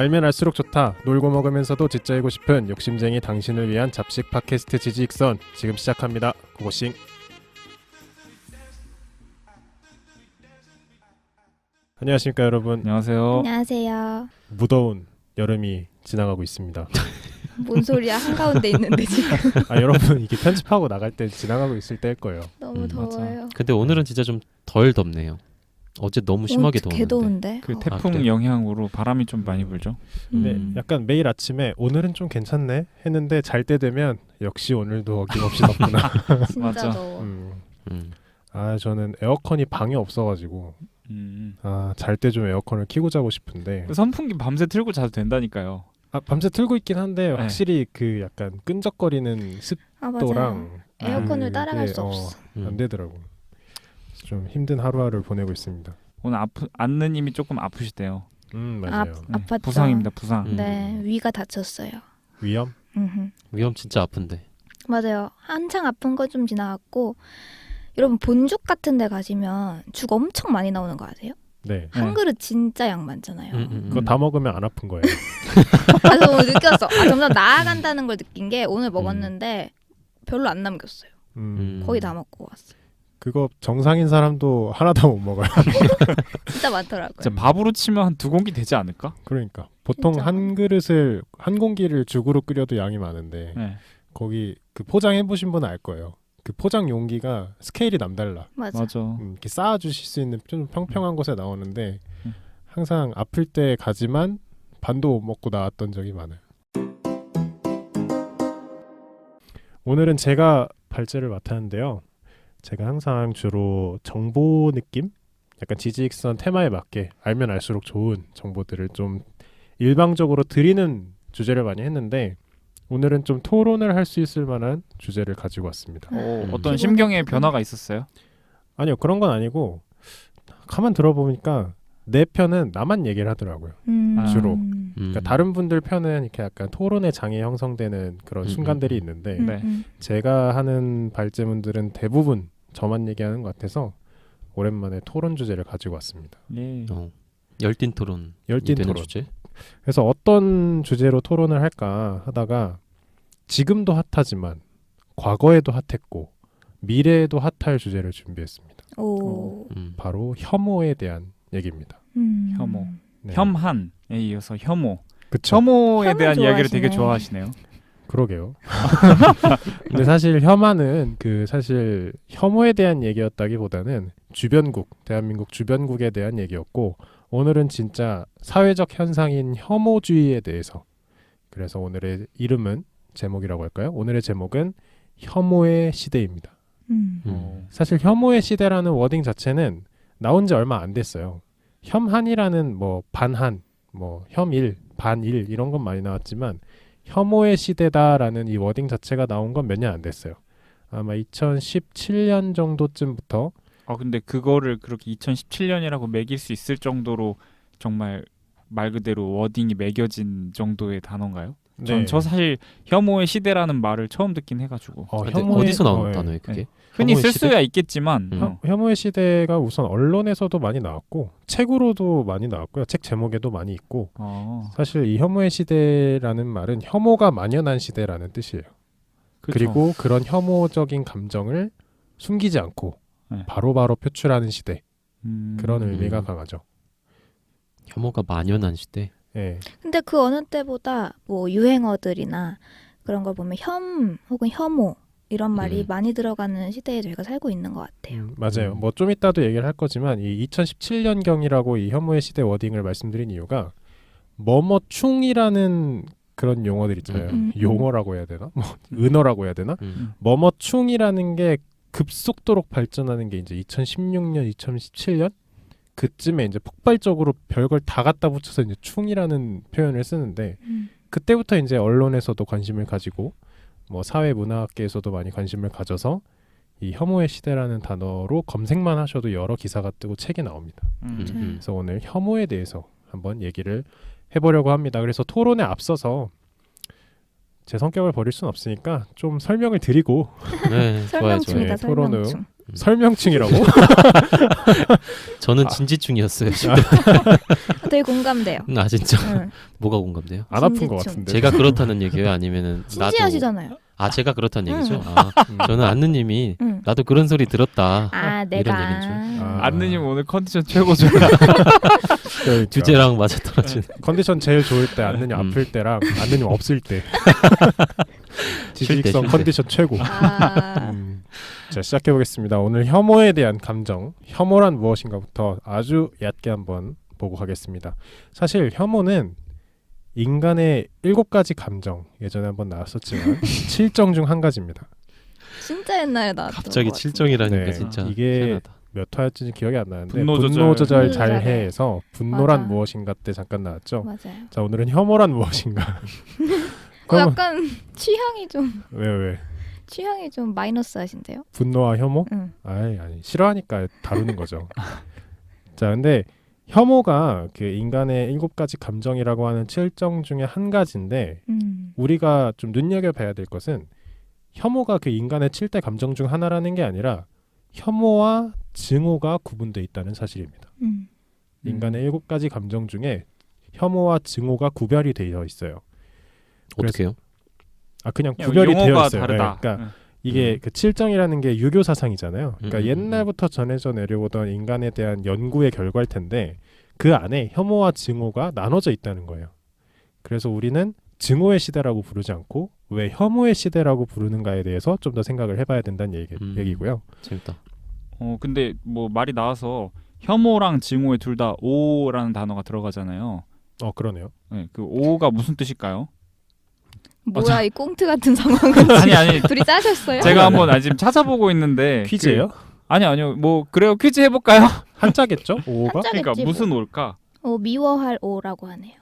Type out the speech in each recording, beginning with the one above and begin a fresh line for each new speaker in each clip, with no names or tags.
알면 알수록 좋다. 놀고 먹으면서도 지짜이고 싶은 욕심쟁이 당신을 위한 잡식 팟캐스트 지지익선 지금 시작합니다. 고고싱. 안녕하십니까 여러분.
안녕하세요.
안녕하세요.
무더운 여름이 지나가고 있습니다.
뭔 소리야? 한가운데 있는데 지금
여러분 이게 편집하고 나갈 때 지나가고 있을 때일 거예요.
너무 더워요.
근데 오늘은 진짜 좀 덜 덥네요. 어제 너무 심하게
개
더웠는데.
더운데.
그
아,
태풍
그래요?
영향으로 바람이 좀 많이 불죠.
근데 약간 매일 아침에 오늘은 좀 괜찮네 했는데 잘 때 되면 역시 오늘도 어김없이 덥구나.
진짜
맞아.
더워.
저는 에어컨이 방에 없어가지고 잘 때 좀 에어컨을 켜고 자고 싶은데
그 선풍기 밤새 틀고 자도 된다니까요.
밤새 틀고 있긴 한데
네.
확실히 그 약간 끈적거리는
아 맞아요.
습도랑
에어컨을 따라갈 수
그게,
없어.
안 되더라고. 좀 힘든 하루하루를 보내고 있습니다.
오늘 안느님이 조금 아프시대요.
맞아요.
아팠죠.
부상입니다. 부상.
네, 위가 다쳤어요.
위험?
위험 진짜 아픈데.
맞아요. 한창 아픈 거 좀 지나갔고, 여러분 본죽 같은 데 가시면 죽 엄청 많이 나오는 거 아세요?
네.
한 그릇 진짜 양 많잖아요.
그거 다 먹으면 안 아픈 거예요.
그래서 오늘 느꼈어. 점점 나아간다는 걸 느낀 게 오늘 먹었는데 별로 안 남겼어요. 거의 다 먹고 왔어요.
그거 정상인 사람도 하나 다 못 먹어요.
진짜 많더라고요.
진짜 밥으로 치면 한 2공기 되지 않을까?
그러니까 보통
진짜.
한 그릇을 한 공기를 죽으로 끓여도 양이 많은데
네.
거기 그 포장해 보신 분은 알 거예요. 그 포장 용기가 스케일이 남달라.
맞아.
맞아.
이렇게 쌓아주실 수 있는 좀 평평한 곳에 나오는데 항상 아플 때 가지만 반도 못 먹고 나왔던 적이 많아요. 오늘은 제가 발제를 맡았는데요. 제가 항상 주로 정보 느낌? 약간 지지익선 테마에 맞게 알면 알수록 좋은 정보들을 좀 일방적으로 드리는 주제를 많이 했는데 오늘은 좀 토론을 할 수 있을 만한 주제를 가지고 왔습니다.
어떤 심경의 변화가 있었어요?
아니요, 그런 건 아니고 가만 들어보니까 내 편은 나만 얘기를 하더라고요. 주로. 그러니까 다른 분들 편은 이렇게 약간 토론의 장애 형성되는 그런 순간들이 있는데
네.
제가 하는 발제문들은 대부분 저만 얘기하는 것 같아서 오랜만에 토론 주제를 가지고 왔습니다.
예.
열띤 토론.
열띤
되는
토론.
주제.
그래서 어떤 주제로 토론을 할까 하다가 지금도 핫하지만 과거에도 핫했고 미래에도 핫할 주제를 준비했습니다.
오.
바로 혐오에 대한 얘기입니다.
혐오.
네.
혐한에 이어서 혐오.
그쵸?
혐오에
혐오
대한 이야기를 되게
좋아하시네.
좋아하시네요.
그러게요. 근데 사실 혐한은 사실 혐오에 대한 얘기였다기보다는 주변국, 대한민국 주변국에 대한 얘기였고 오늘은 진짜 사회적 현상인 혐오주의에 대해서 그래서 오늘의 이름은 제목이라고 할까요? 오늘의 제목은 혐오의 시대입니다. 사실 혐오의 시대라는 워딩 자체는 나온 지 얼마 안 됐어요. 혐한이라는 뭐 반한, 뭐 혐일, 반일 이런 건 많이 나왔지만 혐오의 시대다라는 이 워딩 자체가 나온 건 몇 년 안 됐어요. 아마 2017년 정도쯤부터
근데 그거를 그렇게 2017년이라고 매길 수 있을 정도로 정말 말 그대로 워딩이 매겨진 정도의 단어인가요?
네.
저 사실 혐오의 시대라는 말을 처음 듣긴 해가지고
근데 어디서 나온 단어예요, 그게?
흔히
혐오의
쓸
시대?
수야 있겠지만
혐오의 시대가 우선 언론에서도 많이 나왔고 책으로도 많이 나왔고요. 책 제목에도 많이 있고 사실 이 혐오의 시대라는 말은 혐오가 만연한 시대라는 뜻이에요.
그쵸.
그리고 그런 혐오적인 감정을 숨기지 않고
네.
바로바로 표출하는 시대 그런
음.
의미가 강하죠.
혐오가 만연한 시대.
예.
근데 그 어느 때보다 뭐 유행어들이나 그런 걸 보면 혹은 혐오 이런 말이 많이 들어가는 시대에 저희가 살고 있는 것 같아요.
맞아요. 뭐 좀 이따도 얘기를 할 거지만 이 2017년경이라고 이 혐오의 시대 워딩을 말씀드린 이유가 뭐뭐충이라는 그런 용어들 있잖아요. 용어라고 해야 되나? 뭐 은어라고 해야 되나? 뭐뭐충이라는 게 급속도로 발전하는 게 이제 2016년, 2017년 그쯤에 이제 폭발적으로 별걸 다 갖다 붙여서 이제 충이라는 표현을 쓰는데 그때부터 이제 언론에서도 관심을 가지고 뭐 사회 문화학계에서도 많이 관심을 가져서 이 혐오의 시대라는 단어로 검색만 하셔도 여러 기사가 뜨고 책이 나옵니다. 그래서 오늘 혐오에 대해서 한번 얘기를 해보려고 합니다. 그래서 토론에 앞서서 제 성격을 버릴 수는 없으니까 좀 설명을 드리고
네, 좋아요,
설명충이다.
네, 토론 후
설명충.
설명충이라고?
저는
아.
진지충이었어요.
되게 공감돼요.
아 진짜
응.
뭐가 공감돼요?
안 아픈 것
진지충.
같은데.
제가 그렇다는 얘기예요? 아니면은 나도
진지하시잖아요.
아 제가 그렇다는
응.
얘기죠? 아, 저는 안느님이
응.
나도 그런 소리 들었다.
아,
이런
내가.
얘기인 줄.
아.
안느님 오늘 컨디션 최고죠.
그러니까.
주제랑 맞아 떨어지는.
컨디션 제일 좋을 때 안느님 아플 때랑 안느님 없을 때 지직성
쉴 때.
컨디션 최고.
아,
자, 시작해 보겠습니다. 오늘 혐오에 대한 감정, 혐오란 무엇인가부터 아주 얕게 한번 보고 가겠습니다. 사실 혐오는 인간의 7가지 감정, 예전에 한번 나왔었지만 7정 중 한 가지입니다.
진짜 옛날에 나왔던
갑자기
것 같은데.
칠정이라니까
네.
진짜
이게
희한하다.
몇 화였는지 기억이 안 나는데
분노 조절.
분노 조절
분노 조절에.
잘해에서 분노란
맞아.
무엇인가 때 잠깐 나왔죠.
맞아요.
자, 오늘은 혐오란 무엇인가.
약간 취향이 좀
왜?
취향이 좀 마이너스하신데요?
분노와 혐오?
응.
아니 싫어하니까 다루는 거죠. 자, 근데 혐오가 그 인간의 7가지 감정이라고 하는 7정 중에 한 가지인데 우리가 좀 눈여겨봐야 될 것은 혐오가 그 인간의 7대 감정 중 하나라는 게 아니라 혐오와 증오가 구분되어 있다는 사실입니다. 인간의 7가지 감정 중에 혐오와 증오가 구별이 되어 있어요.
어떻게요?
그냥
그냥
구별이 되어
용어가
있어요.
다르다.
네, 그러니까
응.
이게 그 칠정이라는 게 유교 사상이잖아요. 그러니까
음.
옛날부터 전해져 내려오던 인간에 대한 연구의 결과일 텐데 그 안에 혐오와 증오가 나눠져 있다는 거예요. 그래서 우리는 증오의 시대라고 부르지 않고 왜 혐오의 시대라고 부르는가에 대해서 좀 더 생각을 해봐야 된다는 얘기고요.
재밌다.
근데 뭐 말이 나와서 혐오랑 증오에 둘 다 오라는 단어가 들어가잖아요.
그러네요.
네, 그 오가 무슨 뜻일까요?
뭐야 이 꽁트 같은 상황은
아니
둘이 짜셨어요?
제가 한번 지금 찾아보고 있는데
퀴즈예요?
아니요 뭐 그래요 퀴즈 해볼까요?
한자겠죠? 오가?
한자-
그러니까
짜겠지,
무슨 오일까?
미워할 오라고 하네요.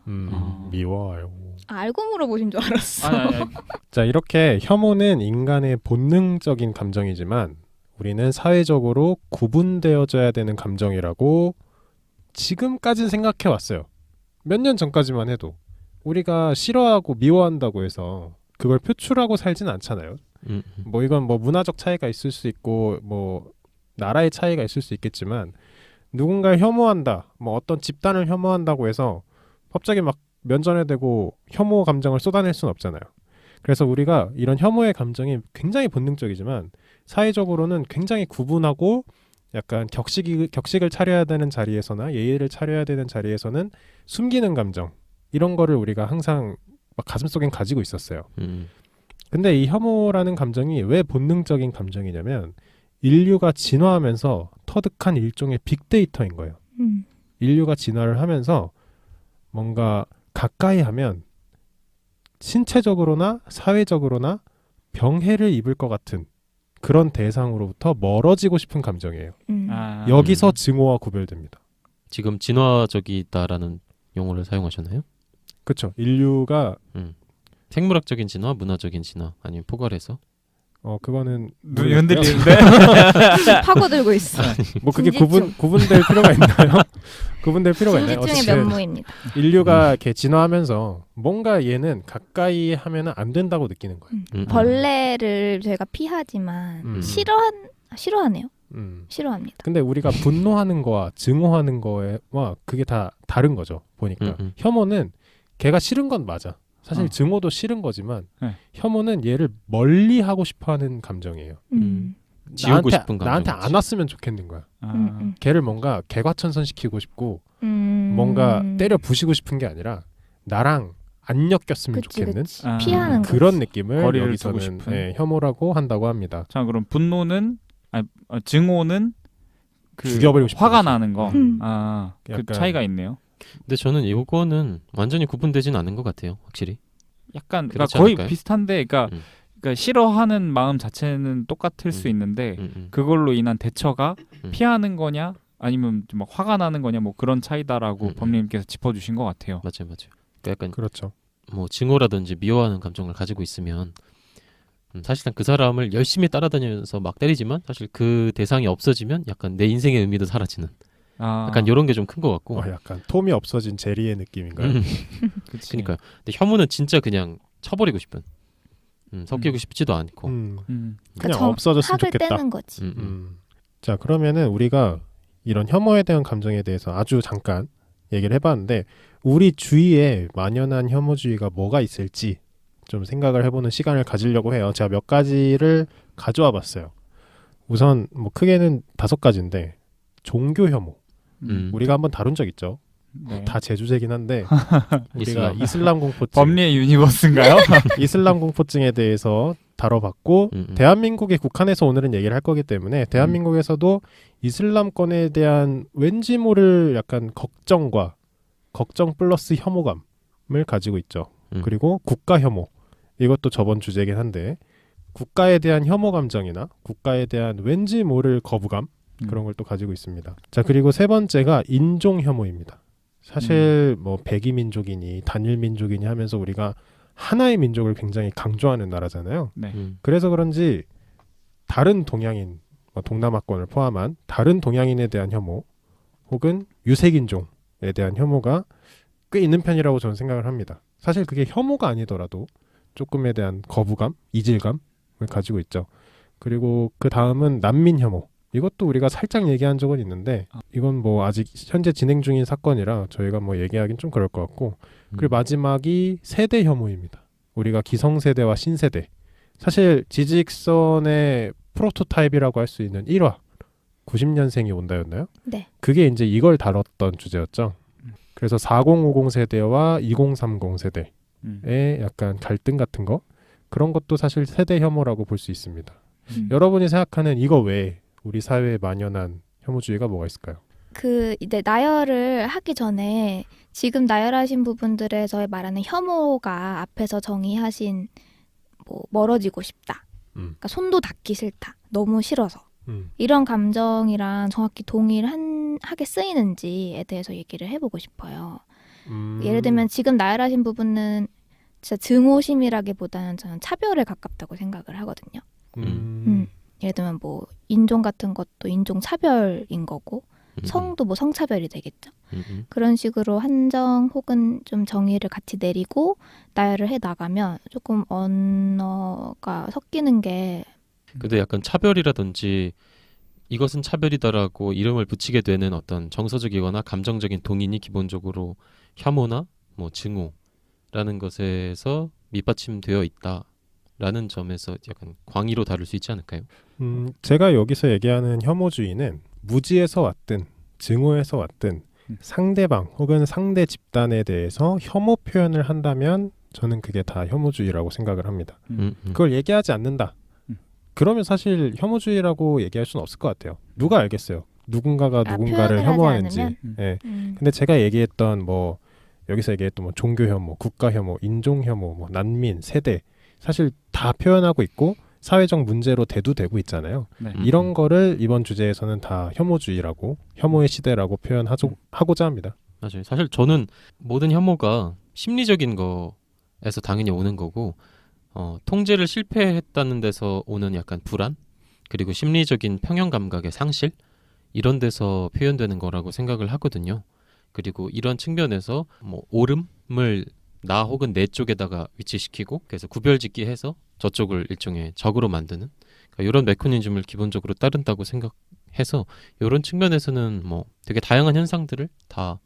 미워요.
알고 물어보신 줄 알았어.
아니.
자, 이렇게 혐오는 인간의 본능적인 감정이지만 우리는 사회적으로 구분되어져야 되는 감정이라고 지금까지는 생각해 왔어요. 몇 년 전까지만 해도 우리가 싫어하고 미워한다고 해서 그걸 표출하고 살진 않잖아요. 뭐 이건 뭐 문화적 차이가 있을 수 있고 뭐 나라의 차이가 있을 수 있겠지만 누군가를 혐오한다, 뭐 어떤 집단을 혐오한다고 해서 갑자기 막 면전에 대고 혐오 감정을 쏟아낼 수는 없잖아요. 그래서 우리가 이런 혐오의 감정이 굉장히 본능적이지만 사회적으로는 굉장히 구분하고 약간 격식을 차려야 되는 자리에서나 예의를 차려야 되는 자리에서는 숨기는 감정, 이런 거를 우리가 항상 막 가슴속엔 가지고 있었어요. 근데 이 혐오라는 감정이 왜 본능적인 감정이냐면 인류가 진화하면서 터득한 일종의 빅데이터인 거예요. 인류가 진화를 하면서 뭔가 가까이 하면 신체적으로나 사회적으로나 병해를 입을 것 같은 그런 대상으로부터 멀어지고 싶은 감정이에요.
아,
여기서 증오와 구별됩니다.
지금 진화적이다라는 용어를 사용하셨나요?
그렇죠. 인류가
생물학적인 진화, 문화적인 진화, 아니면 포괄해서?
그거는
눈이
모르겠고요.
흔들리는데
파고들고 있어.
뭐 그게
진지충.
구분될 필요가 있나요? 구분될 필요가 있나요?
진지충의
어쨌든
면모입니다.
인류가 이렇게 진화하면서 뭔가 얘는 가까이 하면은 안 된다고 느끼는 거예요.
벌레를 저희가 피하지만 싫어하네요. 싫어합니다.
근데 우리가 분노하는 거와 증오하는 거와 그게 다 다른 거죠. 보니까 혐오는 걔가 싫은 건 맞아. 사실 증오도 싫은 거지만
네.
혐오는 얘를 멀리 하고 싶어하는 감정이에요.
지우고 싶은 감정.
나한테 안 왔으면 좋겠는 거야. 걔를 뭔가 개과천선 시키고 싶고 뭔가 때려 부시고 싶은 게 아니라 나랑 안 엮였으면 좋겠는
그치. 피하는
그런 느낌을
거리를
여기서는
두고 싶은.
네, 혐오라고 한다고 합니다.
자 그럼 분노는 증오는 그
죽여버리고 싶은
화가
거죠.
나는 거.
음.
그
약간-
차이가 있네요.
근데 저는 이거는 완전히 구분되진 않은 것 같아요. 확실히.
약간 그러니까
그렇지
거의
않을까요?
비슷한데, 그러니까 싫어하는 마음 자체는 똑같을 수 있는데 그걸로 인한 대처가 피하는 거냐 아니면 좀 막 화가 나는 거냐 뭐 그런 차이다라고 법님께서 짚어주신 것 같아요.
맞아요. 그러니까 약간
그렇죠.
뭐 증오라든지 미워하는 감정을 가지고 있으면 사실상 그 사람을 열심히 따라다니면서 막 때리지만 사실 그 대상이 없어지면 약간 내 인생의 의미도 사라지는 약간 이런 게 좀 큰 것 같고.
약간 톰이 없어진 제리의 느낌인가요?
그치.
그러니까요. 근데 혐오는 진짜 그냥 쳐버리고 싶은. 섞이고 싶지도 않고.
그냥
그러니까
없어졌으면
학을
좋겠다.
떼는 거지.
그 자, 그러면은 우리가 이런 혐오에 대한 감정에 대해서 아주 잠깐 얘기를 해봤는데 우리 주위에 만연한 혐오주의가 뭐가 있을지 좀 생각을 해보는 시간을 가지려고 해요. 제가 몇 가지를 가져와 봤어요. 우선 뭐 크게는 5가지인데 종교 혐오. 우리가 한번 다룬 적 있죠.
네.
다 제주제긴 한데 우리가
이슬람.
이슬람 공포증,
법리의 유니버스인가요?
이슬람 공포증에 대해서 다뤄봤고 대한민국에 국한해서 오늘은 얘기를 할 거기 때문에 대한민국에서도 이슬람권에 대한 왠지 모를 약간 걱정 플러스 혐오감을 가지고 있죠. 그리고 국가 혐오. 이것도 저번 주제긴 한데 국가에 대한 혐오 감정이나 국가에 대한 왠지 모를 거부감 그런 걸 또 가지고 있습니다. 자, 그리고 3번째가 인종 혐오입니다. 사실 뭐 백이 민족이니 단일 민족이니 하면서 우리가 하나의 민족을 굉장히 강조하는 나라잖아요.
네.
그래서 그런지 다른 동양인, 동남아권을 포함한 다른 동양인에 대한 혐오 혹은 유색인종에 대한 혐오가 꽤 있는 편이라고 저는 생각을 합니다. 사실 그게 혐오가 아니더라도 조금에 대한 거부감, 이질감을 가지고 있죠. 그리고 그 다음은 난민 혐오. 이것도 우리가 살짝 얘기한 적은 있는데 이건 뭐 아직 현재 진행 중인 사건이라 저희가 뭐 얘기하긴 좀 그럴 것 같고 그리고 마지막이 세대 혐오입니다. 우리가 기성세대와 신세대. 사실 지직선의 프로토타입이라고 할 수 있는 1화 90년생이 온다였나요?
네.
그게 이제 이걸 다뤘던 주제였죠. 그래서 4050 세대와 2030 세대의 약간 갈등 같은 거 그런 것도 사실 세대 혐오라고 볼 수 있습니다. 여러분이 생각하는 이거 외에 우리 사회에 만연한 혐오주의가 뭐가 있을까요?
이제 나열을 하기 전에 지금 나열하신 부분들에서 말하는 혐오가 앞에서 정의하신 뭐 멀어지고 싶다. 그러니까 손도 닿기 싫다. 너무 싫어서. 이런 감정이랑 정확히 동일하게 쓰이는지에 대해서 얘기를 해보고 싶어요. 예를 들면 지금 나열하신 부분은 진짜 증오심이라기보다는 저는 차별에 가깝다고 생각을 하거든요. 예를 들면 뭐 인종 같은 것도 인종 차별인 거고 성도 뭐 성차별이 되겠죠. 그런 식으로 한정 혹은 좀 정의를 같이 내리고 나열을 해 나가면 조금 언어가 섞이는 게
근데 약간 차별이라든지 이것은 차별이다라고 이름을 붙이게 되는 어떤 정서적이거나 감정적인 동인이 기본적으로 혐오나 뭐 증오라는 것에서 밑받침되어 있다라는 점에서 약간 광의로 다룰 수 있지 않을까요?
제가 여기서 얘기하는 혐오주의는 무지에서 왔든 증오에서 왔든 상대방 혹은 상대 집단에 대해서 혐오 표현을 한다면 저는 그게 다 혐오주의라고 생각을 합니다. 그걸 얘기하지 않는다. 그러면 사실 혐오주의라고 얘기할 수는 없을 것 같아요. 누가 알겠어요? 누군가가 누군가를 혐오하는지. 예. 근데 제가 얘기했던 뭐 여기서 얘기했던 뭐 종교 혐오, 국가 혐오, 인종 혐오, 뭐 난민, 세대 사실 다 표현하고 있고 사회적 문제로 대두되고 있잖아요.
네.
이런 거를 이번 주제에서는 다 혐오주의라고 혐오의 시대라고 표현하고자 합니다.
맞아요. 사실 저는 모든 혐오가 심리적인 거에서 당연히 오는 거고 통제를 실패했다는 데서 오는 약간 불안 그리고 심리적인 평형 감각의 상실 이런 데서 표현되는 거라고 생각을 하거든요. 그리고 이런 측면에서 뭐 옳음을 나 혹은 내 쪽에다가 위치시키고 그래서 구별짓기 해서 저쪽을 일종의 적으로 만드는 그러니까 이런 메커니즘을 기본적으로 따른다고 생각해서 이런 측면에서는 뭐 되게 다양한 현상들을 다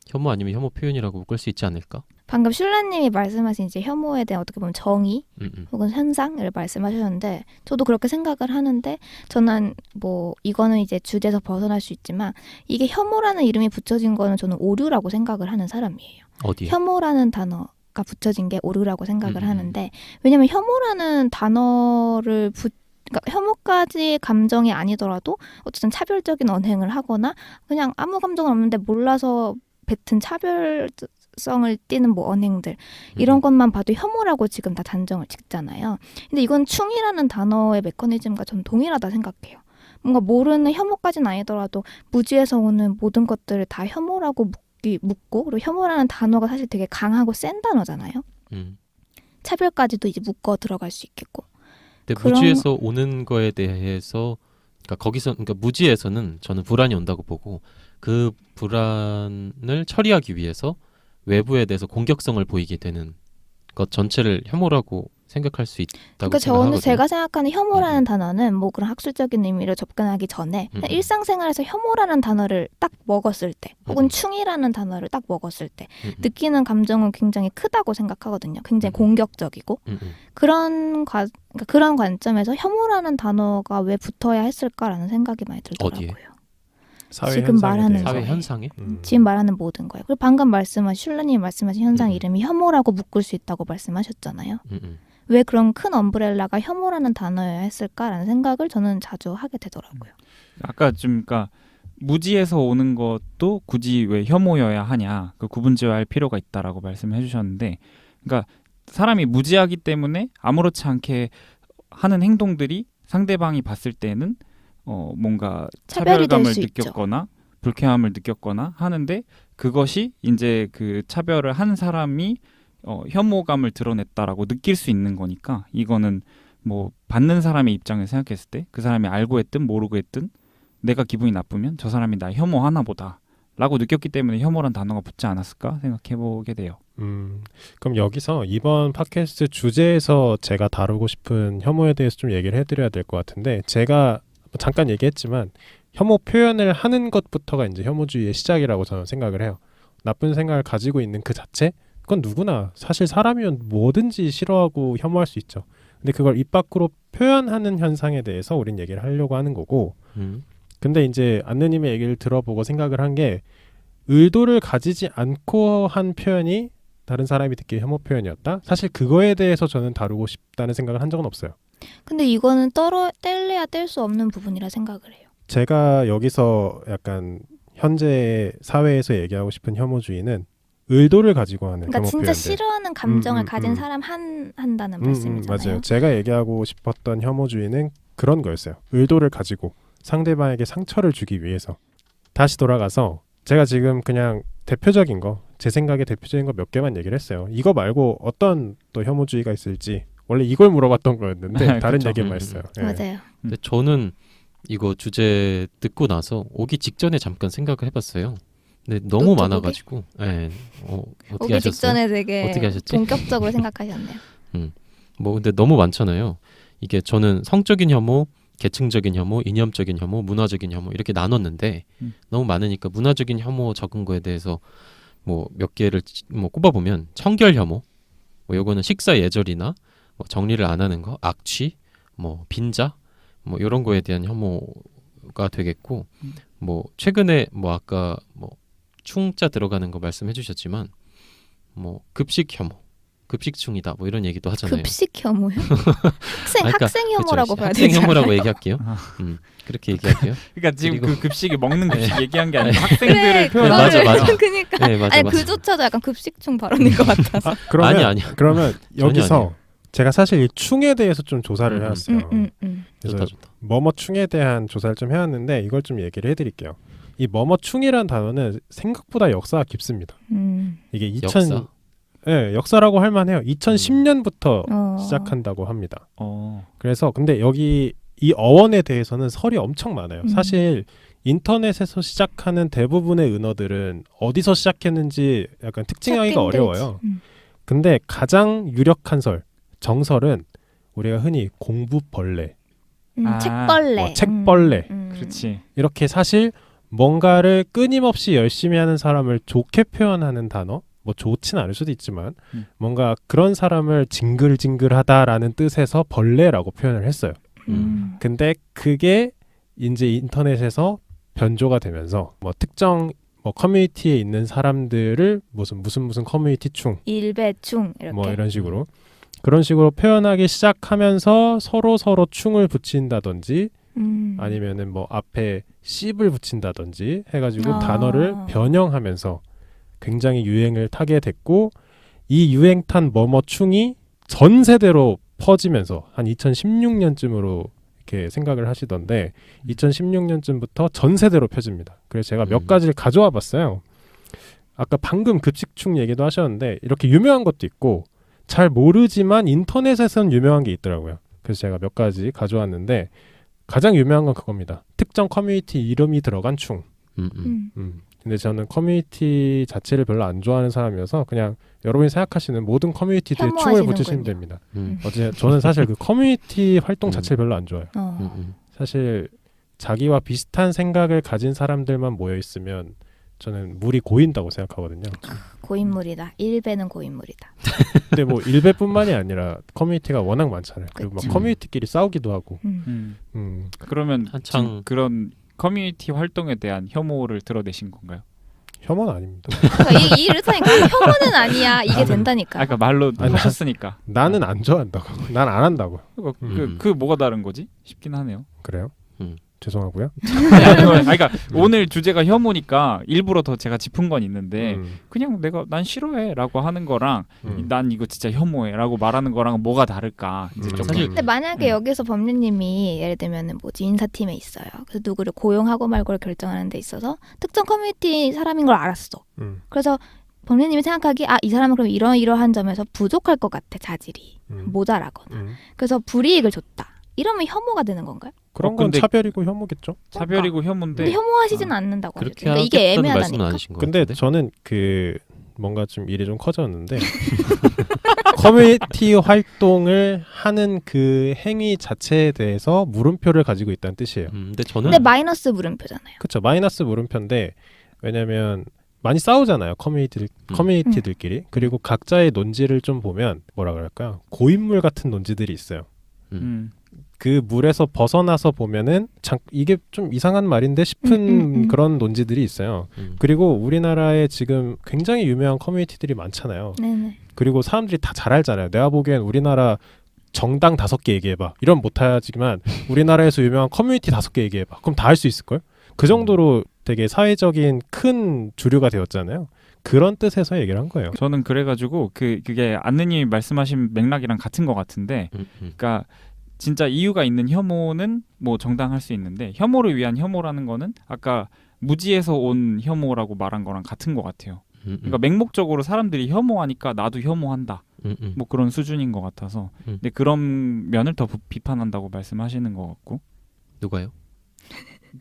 혐오 아니면 혐오 표현이라고 끌 수 있지 않을까?
방금 슐라님이 말씀하신 이제 혐오에 대한 어떻게 보면 정의 혹은 현상을 말씀하셨는데 저도 그렇게 생각을 하는데 저는 뭐 이거는 이제 주제에서 벗어날 수 있지만 이게 혐오라는 이름이 붙여진 거는 저는 오류라고 생각을 하는 사람이에요.
어디에?
혐오라는 단어가 붙여진 게 오류라고 생각을 하는데 왜냐면 혐오라는 단어를 그러니까 혐오까지 감정이 아니더라도 어쨌든 차별적인 언행을 하거나 그냥 아무 감정은 없는데 몰라서 뱉은 차별성을 띠는 뭐 언행들 이런 것만 봐도 혐오라고 지금 다 단정을 짓잖아요. 근데 이건 충이라는 단어의 메커니즘과 저는 동일하다 생각해요. 뭔가 모르는 혐오까지는 아니더라도 무지에서 오는 모든 것들을 다 혐오라고 묻고 그리고 혐오라는 단어가 사실 되게 강하고 센 단어잖아요. 차별까지도 이제 묶어 들어갈 수 있겠고.
근데 무지에서 오는 거에 대해서 그러니까 무지에서는 저는 불안이 온다고 보고 그 불안을 처리하기 위해서 외부에 대해서 공격성을 보이게 되는 것 전체를 혐오라고 생각할 수 있다고
그러니까
생각하거든요.
제가 생각하는 혐오라는 단어는 뭐 그런 학술적인 의미로 접근하기 전에 그냥 일상생활에서 혐오라는 단어를 딱 먹었을 때 혹은 충이라는 단어를 딱 먹었을 때 느끼는 감정은 굉장히 크다고 생각하거든요. 굉장히 공격적이고 그러니까 그런 관점에서 혐오라는 단어가 왜 붙어야 했을까라는 생각이 많이 들더라고요.
어디에?
사회
지금 말하는
현상에
사회
대해서.
현상에?
지금 말하는 모든 거예요. 그리고 방금 슐러님이 말씀하신 현상 이름이 혐오라고 묶을 수 있다고 말씀하셨잖아요. 왜 그런 큰 엄브렐라가 혐오라는 단어여야 했을까라는 생각을 저는 자주 하게 되더라고요.
아까 좀 그러니까 무지에서 오는 것도 굳이 왜 혐오여야 하냐 그 구분지어야 필요가 있다라고 말씀해 주셨는데 그러니까 사람이 무지하기 때문에 아무렇지 않게 하는 행동들이 상대방이 봤을 때는 뭔가
차별이 될
차별감을
수 있죠.
느꼈거나 불쾌함을 느꼈거나 하는데 그것이 이제 그 차별을 한 사람이 혐오감을 드러냈다라고 느낄 수 있는 거니까 이거는 뭐 받는 사람의 입장을 생각했을 때 그 사람이 알고 했든 모르고 했든 내가 기분이 나쁘면 저 사람이 나 혐오하나 보다 라고 느꼈기 때문에 혐오란 단어가 붙지 않았을까 생각해보게 돼요.
그럼 여기서 이번 팟캐스트 주제에서 제가 다루고 싶은 혐오에 대해서 좀 얘기를 해드려야 될 것 같은데 제가 잠깐 얘기했지만 혐오 표현을 하는 것부터가 이제 혐오주의의 시작이라고 저는 생각을 해요. 나쁜 생각을 가지고 있는 그 자체? 그건 누구나 사실 사람이면 뭐든지 싫어하고 혐오할 수 있죠. 근데 그걸 입 밖으로 표현하는 현상에 대해서 우린 얘기를 하려고 하는 거고 근데 이제 안느님의 얘기를 들어보고 생각을 한 게 의도를 가지지 않고 한 표현이 다른 사람이 듣기에 혐오 표현이었다? 사실 그거에 대해서 저는 다루고 싶다는 생각을 한 적은 없어요.
근데 이거는 뗄래야 뗄 수 없는 부분이라 생각을 해요.
제가 여기서 약간 현재 사회에서 얘기하고 싶은 혐오주의는 의도를 가지고 하는
그러니까
혐오
진짜
표현들.
싫어하는 감정을 가진 사람 한다는 말씀이잖아요.
맞아요. 제가 얘기하고 싶었던 혐오주의는 그런 거였어요. 의도를 가지고 상대방에게 상처를 주기 위해서. 다시 돌아가서 제가 지금 그냥 대표적인 거, 제 생각에 대표적인 거 몇 개만 얘기를 했어요. 이거 말고 어떤 또 혐오주의가 있을지 원래 이걸 물어봤던 거였는데 다른
그쵸.
얘기만 했어요. 예.
맞아요.
근데 저는 이거 주제 듣고 나서 오기 직전에 잠깐 생각을 해봤어요. 근데 너무
노트북에?
많아가지고 어떻게
오기
하셨어요?
직전에 되게
어떻게 하셨지?
본격적으로 생각하셨네요.
뭐 근데 너무 많잖아요. 이게 저는 성적인 혐오, 계층적인 혐오, 이념적인 혐오, 문화적인 혐오 이렇게 나눴는데 너무 많으니까 문화적인 혐오 적은 거에 대해서 뭐 몇 개를 뭐 꼽아보면 청결 혐오, 뭐 요거는 식사 예절이나 뭐 정리를 안 하는 거, 악취, 뭐 빈자, 뭐 이런 거에 대한 혐오가 되겠고, 뭐 최근에 뭐 아까 뭐 충자 들어가는 거 말씀해주셨지만 뭐 급식 혐오, 급식충이다 뭐 이런 얘기도 하잖아요.
급식 혐오요?
그러니까,
학생 혐오라고
그쵸,
봐야
학생
되지
혐오라고
않아요?
얘기할게요. 그렇게 얘기할게요.
그러니까 지금
그리고-
그 급식이 먹는 급식 얘기한 게 아니라
그래,
학생들을 표현하는
맞아,
그거를
맞아.
그러니까
네, 맞아,
아니
맞아.
그조차도 약간 급식충 발언인 것 같아서.
그러면
아니야.
그러면 여기서
아니에요.
제가 사실 이 충에 대해서 좀 조사를 해왔어요. 그래서
좋다.
뭐뭐 충에 대한 조사를 좀 해왔는데 이걸 좀 얘기를 해드릴게요. 이 뭐뭐 충이라는 단어는 생각보다 역사가 깊습니다. 이게
역사.
역사라고 할 만해요. 2010년부터
어.
시작한다고 합니다.
어.
그래서 근데 여기 이 어원에 대해서는 설이 엄청 많아요. 사실 인터넷에서 시작하는 대부분의 은어들은 어디서 시작했는지 약간 특징하기가
찾기 힘들지.
어려워요. 근데 가장 유력한 설, 정설은 우리가 흔히 공부벌레,
책벌레.
책벌레.
그렇지.
이렇게 사실 뭔가를 끊임없이 열심히 하는 사람을 좋게 표현하는 단어, 뭐 좋진 않을 수도 있지만 뭔가 그런 사람을 징글징글하다라는 뜻에서 벌레라고 표현을 했어요. 근데 그게 이제 인터넷에서 변조가 되면서 뭐 특정 뭐 커뮤니티에 있는 사람들을 무슨 커뮤니티충
일배충 이렇게.
뭐 이런 식으로 그런 식으로 표현하기 시작하면서 서로 충을 붙인다든지 아니면은 뭐 앞에 씹을 붙인다든지 해가지고 단어를 변형하면서 굉장히 유행을 타게 됐고 이 유행 탄 뭐뭐충이 전 세대로 퍼지면서 한 2016년쯤으로 이렇게 생각을 하시던데 2016년쯤부터 전 세대로 펴집니다. 그래서 제가 몇 가지를 가져와 봤어요. 아까 방금 급식충 얘기도 하셨는데 이렇게 유명한 것도 있고 잘 모르지만 인터넷에서는 유명한 게 있더라고요. 그래서 제가 몇 가지 가져왔는데 가장 유명한 건 그겁니다. 특정 커뮤니티 이름이 들어간 충. 뭐 이런 식으로. 그런 식으로 표현하기 시작하면서 근데 저는 커뮤니티 자체를 별로 안 좋아하는 사람이어서 그냥 여러분이 생각하시는 모든 커뮤니티들에 충을 붙이시면 됩니다. 어제 저는 사실 그 커뮤니티 활동 자체를 별로 안 좋아해요. 사실 자기와 비슷한 생각을 가진 사람들만 모여 있으면 저는 물이 고인다고 생각하거든요.
고인물이다. 일배는 고인물이다.
근데 뭐 일배뿐만이 아니라 커뮤니티가 워낙 많잖아요. 그리고 막
그치.
커뮤니티끼리 싸우기도 하고.
그러면
한창
그런 커뮤니티 활동에 대한 혐오를 드러내신 건가요?
혐오는 아닙니다.
그러니까 이렇다니까 혐오는 아니야. 이게 된다니까.
아까 말로
아니,
하셨으니까.
나는 안 좋아한다고. 난 안 한다고.
그 뭐가 다른 거지? 싶긴 하네요.
그래요? 죄송하고요.
그러니까 오늘 주제가 혐오니까 일부러 더 제가 짚은 건 있는데 그냥 내가 난 싫어해라고 하는 거랑 난 이거 진짜 혐오해라고 말하는 거랑 뭐가 다를까? 이제 좀
사실
근데 만약에 여기서 법률님이 예를 들면은 뭐지 인사팀에 있어요. 그래서 누구를 고용하고 말고를 결정하는 데 있어서 특정 커뮤니티 사람인 걸 알았어. 그래서 법률님이 생각하기 이 사람은 그럼 이러한 점에서 부족할 것 같아. 자질이 모자라거나. 그래서 불이익을 줬다. 이러면 혐오가 되는 건가요?
그런 건
근데
차별이고 혐오겠죠.
차별이고 혐오인데
근데 혐오하시진 않는다고 하죠.
그렇게
그러니까 이게
하겠다는 말씀은
애매하다니까.
아니신 것
근데
같은데.
저는 그 뭔가 좀 일이 좀 커졌는데 커뮤니티 활동을 하는 그 행위 자체에 대해서 물음표를 가지고 있다는 뜻이에요.
근데 저는
근데 마이너스 물음표잖아요.
그렇죠. 마이너스 물음표인데 왜냐면 많이 싸우잖아요. 커뮤니티들끼리. 그리고 각자의 논지를 좀 보면 뭐라 그럴까요? 고인물 같은 논지들이 있어요. 그 물에서 벗어나서 보면은 이게 좀 이상한 말인데 싶은 그런 논지들이 있어요. 그리고 우리나라에 지금 굉장히 유명한 커뮤니티들이 많잖아요.
네네.
그리고 사람들이 다 잘 알잖아요. 내가 보기엔 우리나라 정당 5개 얘기해봐. 이런 못하지만 우리나라에서 유명한 커뮤니티 5개 얘기해봐. 그럼 다 할 수 있을걸? 그 정도로 되게 사회적인 큰 주류가 되었잖아요. 그런 뜻에서 얘기를 한 거예요.
저는 그래가지고 그게 안느님이 말씀하신 맥락이랑 같은 것 같은데 그러니까 진짜 이유가 있는 혐오는 뭐 정당할 수 있는데 혐오를 위한 혐오라는 거는 아까 무지에서 온 혐오라고 말한 거랑 같은 것 같아요. 그러니까 맹목적으로 사람들이 혐오하니까 나도 혐오한다. 뭐 그런 수준인 것 같아서 근데 그런 면을 더 비판한다고 말씀하시는 것 같고
누가요?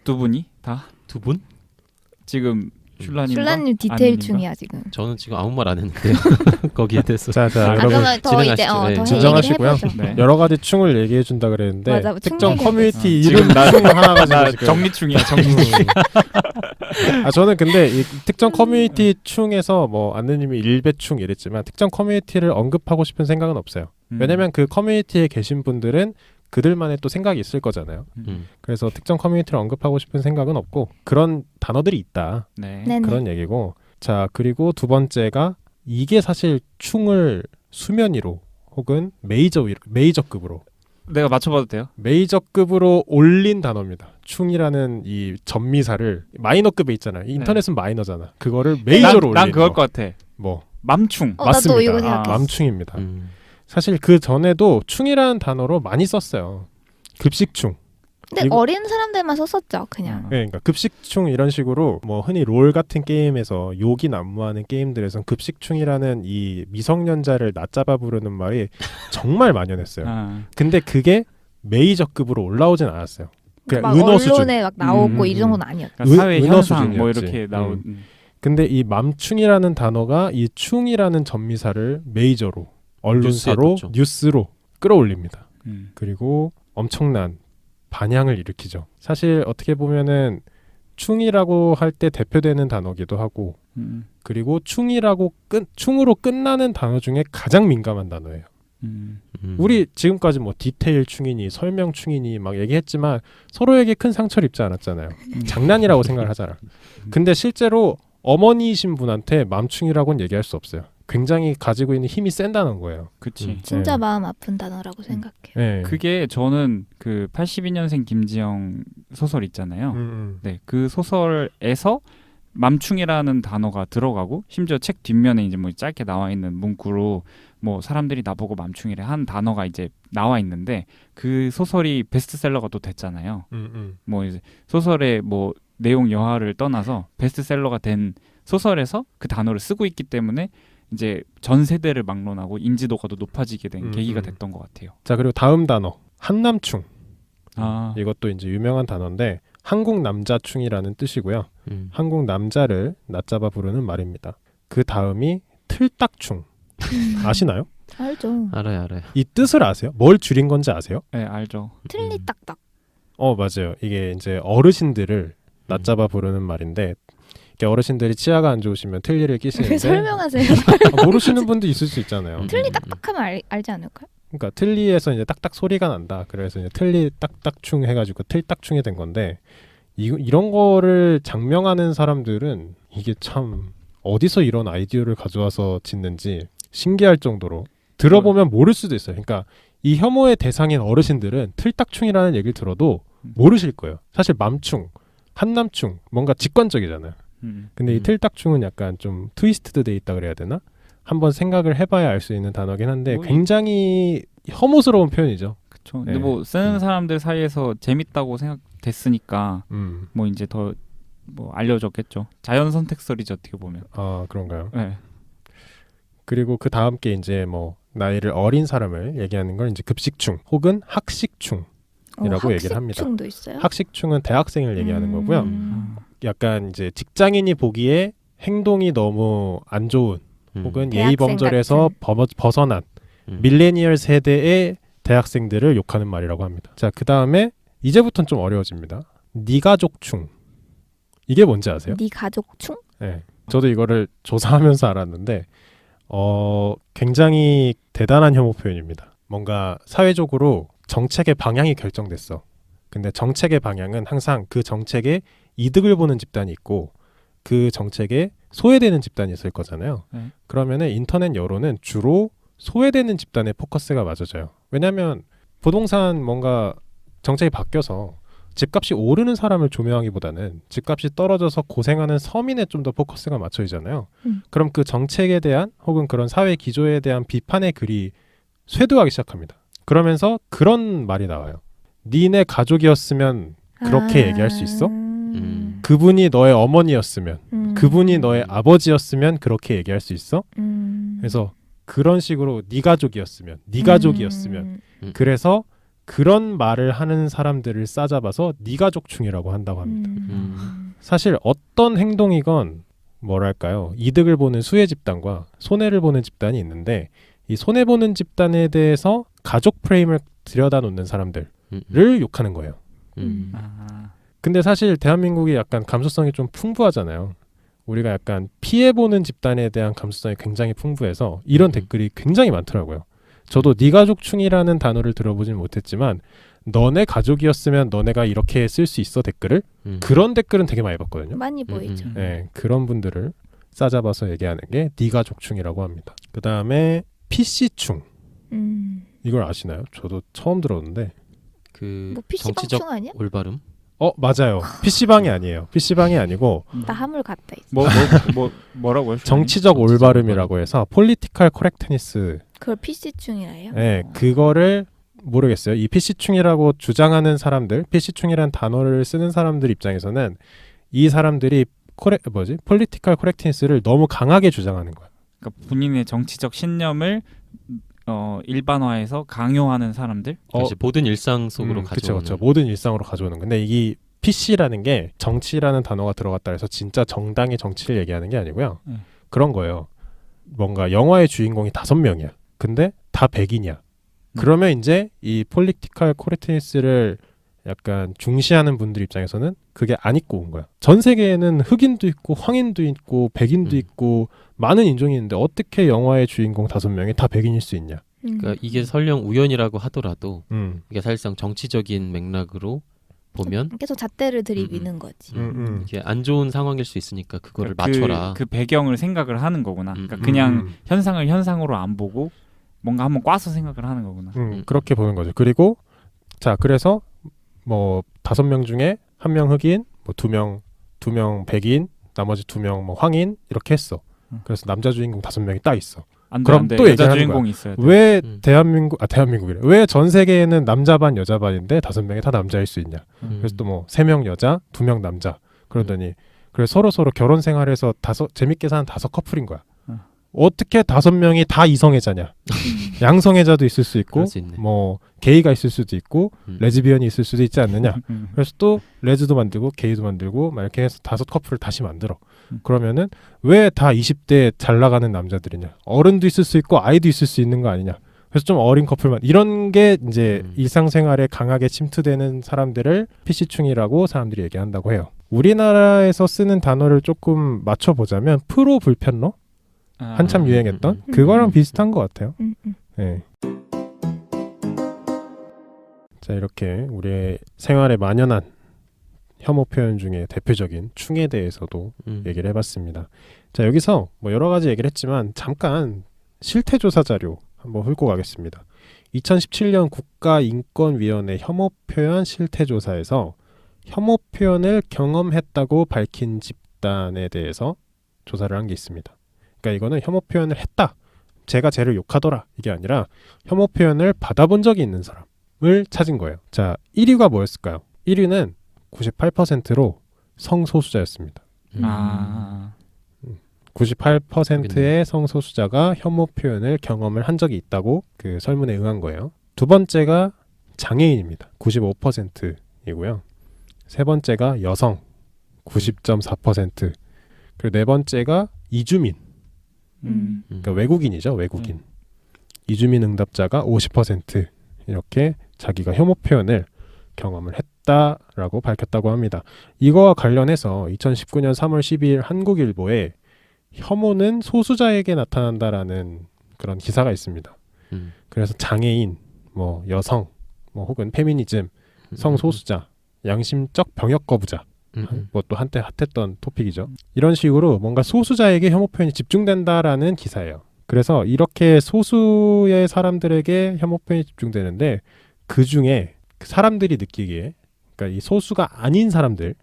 두 분이 다?
두 분?
지금 슐라님과
슐라님 디테일
안느님과?
중이야 지금.
저는 지금 아무 말 안 했는데요. 거기에 대해서.
자, 여러분
그러면 더 이제
진행하시죠. 네.
더
진정하시고요.
얘기를 해보죠.
네.
여러 가지 충을 얘기해 준다 그랬는데
맞아,
특정
충
커뮤니티
얘기했어.
이름 충 하나 가지고 지금
정리충이야 정리충.
저는 근데 이 특정 커뮤니티 충에서 뭐 안느님이 일배충 이랬지만 특정 커뮤니티를 언급하고 싶은 생각은 없어요. 왜냐면 그 커뮤니티에 계신 분들은 그들만의 또 생각이 있을 거잖아요. 그래서 특정 커뮤니티를 언급하고 싶은 생각은 없고 그런 단어들이 있다.
네.
네네.
그런 얘기고. 자, 그리고 두 번째가 이게 사실 충을 수면 위로 혹은 메이저급으로
내가 맞춰봐도 돼요?
메이저급으로 올린 단어입니다. 충이라는 이 전미사를 마이너급에 있잖아요. 인터넷은 마이너잖아. 그거를 메이저로 올린
난 그걸
거.
것 같아.
뭐
맘충.
나도
맞습니다.
이거 생각했어.
맘충입니다. 사실 그 전에도 충이라는 단어로 많이 썼어요. 급식충.
근데 어린 사람들만 썼었죠, 그냥.
네, 그러니까 급식충 이런 식으로 뭐 흔히 롤 같은 게임에서 욕이 난무하는 게임들에선 급식충이라는 이 미성년자를 낮잡아 부르는 말이 정말 만연했어요. 근데 그게 메이저급으로 올라오진 않았어요. 그냥
막
은어 수준.
언론에 막 나오고 이 정도는 아니었죠.
그러니까 사회
은어
현상 뭐
수준이었지.
이렇게 나온.
근데 이 맘충이라는 단어가 이 충이라는 전미사를 메이저로 언론사로 뉴스로 끌어올립니다. 그리고 엄청난 반향을 일으키죠. 사실 어떻게 보면은 충이라고 할 때 대표되는 단어기도 하고 그리고 충으로 끝나는 단어 중에 가장 민감한 단어예요. 우리 지금까지 뭐 디테일 충이니 설명 충이니 막 얘기했지만 서로에게 큰 상처를 입지 않았잖아요. 장난이라고 생각을 하잖아. 근데 실제로 어머니이신 분한테 맘충이라고는 얘기할 수 없어요. 굉장히 가지고 있는 힘이 센다는 거예요.
그치.
진짜 마음 아픈 단어라고 생각해.
네.
그게 저는 그 82년생 김지영 소설 있잖아요. 네, 그 소설에서 맘충이라는 단어가 들어가고 심지어 책 뒷면에 이제 뭐 짧게 나와 있는 문구로 뭐 사람들이 나보고 맘충이래 한 단어가 이제 나와 있는데 그 소설이 베스트셀러가 또 됐잖아요. 뭐 이제 소설의 뭐 내용 여하를 떠나서 베스트셀러가 된 소설에서 그 단어를 쓰고 있기 때문에 이제 전 세대를 막론하고 인지도가 더 높아지게 된 계기가 됐던 것 같아요.
자, 그리고 다음 단어 한남충.
아,
이것도 이제 유명한 단어인데 한국 남자충이라는 뜻이고요. 한국 남자를 낮잡아 부르는 말입니다. 그 다음이 틀딱충. 아시나요?
알죠.
알아요.
이 뜻을 아세요? 뭘 줄인 건지 아세요?
네, 알죠.
틀리딱딱.
맞아요. 이게 이제 어르신들을 낮잡아 부르는 말인데 이렇게 어르신들이 치아가 안 좋으시면 틀니를
왜
끼시는데
설명하세요?
모르시는 분도 있을 수 있잖아요.
틀리딱딱하면 알지 않을까요?
그러니까 틀니에서 이제 딱딱 소리가 난다. 그래서 이제 틀니 딱딱충 해가지고 틀딱충이 된 건데 이런 거를 장명하는 사람들은 이게 참 어디서 이런 아이디어를 가져와서 짓는지 신기할 정도로 들어보면 모를 수도 있어요. 그러니까 이 혐오의 대상인 어르신들은 틀딱충이라는 얘기를 들어도 모르실 거예요. 사실 맘충, 한남충 뭔가 직관적이잖아요. 근데 이 틀딱충은 약간 좀 트위스트드 돼 있다 그래야 되나? 한번 생각을 해봐야 알 수 있는 단어긴 한데 굉장히 혐오스러운 표현이죠.
그렇죠.
네.
근데 뭐 쓰는 사람들 사이에서 재밌다고 생각됐으니까 뭐 이제 더 뭐 알려졌겠죠. 자연 선택설이죠, 어떻게 보면.
아, 그런가요?
네.
그리고 그 다음 게 이제 뭐 나이를 어린 사람을 얘기하는 걸 이제 급식충 혹은 학식충이라고 얘기를 합니다.
학식충도 있어요?
학식충은 대학생을 얘기하는 거고요. 약간 이제 직장인이 보기에 행동이 너무 안 좋은 혹은 예의 범절에서 벗어난 밀레니얼 세대의 대학생들을 욕하는 말이라고 합니다. 자, 그 다음에 이제부터는 좀 어려워집니다. 니가족충. 이게 뭔지 아세요?
니 가족충?
네. 저도 이거를 조사하면서 알았는데 굉장히 대단한 혐오 표현입니다. 뭔가 사회적으로 정책의 방향이 결정됐어. 근데 정책의 방향은 항상 그 정책에 이득을 보는 집단이 있고 그 정책에 소외되는 집단이 있을 거잖아요. 그러면은 인터넷 여론은 주로 소외되는 집단에 포커스가 맞아져요. 왜냐하면 부동산 뭔가 정책이 바뀌어서 집값이 오르는 사람을 조명하기보다는 집값이 떨어져서 고생하는 서민에 좀 더 포커스가 맞춰지잖아요. 그럼 그 정책에 대한 혹은 그런 사회 기조에 대한 비판의 글이 쇄도하기 시작합니다. 그러면서 그런 말이 나와요. 니네 가족이었으면 그렇게 얘기할 수 있어? 그분이 너의 어머니였으면 그분이 너의 아버지였으면 그렇게 얘기할 수 있어? 그래서 그런 식으로 네 가족이었으면 네 가족이었으면 그래서 그런 말을 하는 사람들을 싸잡아서 네 가족충이라고 한다고 합니다. 사실 어떤 행동이건 뭐랄까요, 이득을 보는 수혜 집단과 손해를 보는 집단이 있는데 이 손해 보는 집단에 대해서 가족 프레임을 들여다 놓는 사람들을 욕하는 거예요. 근데 사실 대한민국이 약간 감수성이 좀 풍부하잖아요. 우리가 약간 피해보는 집단에 대한 감수성이 굉장히 풍부해서 이런 댓글이 굉장히 많더라고요. 저도 네 가족충이라는 단어를 들어보진 못했지만 너네 가족이었으면 너네가 이렇게 쓸 수 있어 댓글을? 그런 댓글은 되게 많이 봤거든요.
많이 보이죠.
네, 그런 분들을 싸잡아서 얘기하는 게 네 가족충이라고 합니다. 그 다음에 PC충. 이걸 아시나요? 저도 처음 들었는데.
뭐 PC방충
정치적
아니야?
올바름?
맞아요. PC방이 아니에요. PC방이 아니고
나 한물 갔다 있어.
뭐라고요?
정치적 올바름이라고 해서 political correctness.
그걸 PC충이라요?
네, 그거를 모르겠어요. 이 PC충이라고 주장하는 사람들, PC충이라는 단어를 쓰는 사람들 입장에서는 이 사람들이 political correctness를 너무 강하게 주장하는 거예요.
그러니까 본인의 정치적 신념을 일반화해서 강요하는 사람들?
모든 일상 속으로 가져오는.
그렇죠. 모든 일상으로 가져오는. 근데 이 PC라는 게 정치라는 단어가 들어갔다 해서 진짜 정당의 정치를 얘기하는 게 아니고요. 그런 거예요. 뭔가 영화의 주인공이 5명이야. 근데 다 백인이야. 그러면 이제 이 폴리티컬 코렉트니스를 약간 중시하는 분들 입장에서는 그게 안 입고 온 거야. 전 세계에는 흑인도 있고 황인도 있고 백인도 있고 많은 인종이 있는데 어떻게 영화의 주인공 5명이 다 백인일 수 있냐.
그러니까 이게 설령 우연이라고 하더라도 이게 사실상 정치적인 맥락으로 보면
계속 잣대를 들이미는 거지.
이게 안 좋은 상황일 수 있으니까 그거를 맞춰라.
그 배경을 생각을 하는 거구나. 그러니까 그냥 현상을 현상으로 안 보고 뭔가 한번 꽈서 생각을 하는 거구나.
그렇게 보는 거죠. 그리고 자, 그래서 뭐 5명 중에 1명 흑인, 뭐 2명 백인, 나머지 2명 뭐 황인 이렇게 했어. 그래서 남자 주인공 5명이 딱 있어. 그럼 또
여자
얘기하는
주인공이
거야.
있어야 돼.
왜 대한민국이래. 왜 전 세계에는 남자 반 여자 반인데 5명이 다 남자일 수 있냐. 그래서 또 뭐 3명 여자, 2명 남자. 그러더니 그래서 서로 결혼 생활에서 재밌게 사는 5 커플인 거야. 어떻게 5명이 다 이성애자냐? 양성애자도 있을 수 있고,
그럴 수 있네.
뭐 게이가 있을 수도 있고, 레즈비언이 있을 수도 있지 않느냐? 그래서 또 레즈도 만들고 게이도 만들고 막 이렇게 해서 5커플을 다시 만들어. 그러면은 왜 다 20대 잘 나가는 남자들이냐? 어른도 있을 수 있고 아이도 있을 수 있는 거 아니냐? 그래서 좀 어린 커플만 이런 게 이제 일상생활에 강하게 침투되는 사람들을 PC충이라고 사람들이 얘기한다고 해요. 우리나라에서 쓰는 단어를 조금 맞춰보자면 프로 불편러? 한참 유행했던 그거랑 비슷한 것 같아요. 네. 자, 이렇게 우리의 생활에 만연한 혐오 표현 중에 대표적인 충에 대해서도 얘기를 해봤습니다. 자, 여기서 뭐 여러 가지 얘기를 했지만 잠깐 실태조사 자료 한번 훑고 가겠습니다. 2017년 국가인권위원회 혐오 표현 실태조사에서 혐오 표현을 경험했다고 밝힌 집단에 대해서 조사를 한 게 있습니다. 그러니까 이거는 혐오 표현을 했다. 제가 쟤를 욕하더라. 이게 아니라 혐오 표현을 받아본 적이 있는 사람을 찾은 거예요. 자, 1위가 뭐였을까요? 1위는 98%로 성소수자였습니다. 98%의 성소수자가 혐오 표현을 경험을 한 적이 있다고 그 설문에 응한 거예요. 두 번째가 장애인입니다. 95%이고요. 세 번째가 여성 90.4%. 그리고 네 번째가 이주민. 그러니까 외국인이죠. 외국인. 이주민 응답자가 50% 이렇게 자기가 혐오 표현을 경험을 했다라고 밝혔다고 합니다. 이거와 관련해서 2019년 3월 12일 한국일보에 혐오는 소수자에게 나타난다라는 그런 기사가 있습니다. 그래서 장애인, 뭐 여성, 뭐 혹은 페미니즘, 성소수자, 양심적 병역 거부자, 또 한때 핫했던 토픽이죠. 이런 식으로 뭔가 소수자에게 혐오 표현이 집중된다라는 기사예요. 그래서 이렇게 소수의 사람들에게 혐오 표현이 집중되는데 그 중에 사람들이 느끼기에, 그러니까 이 소수가 아닌 사람들이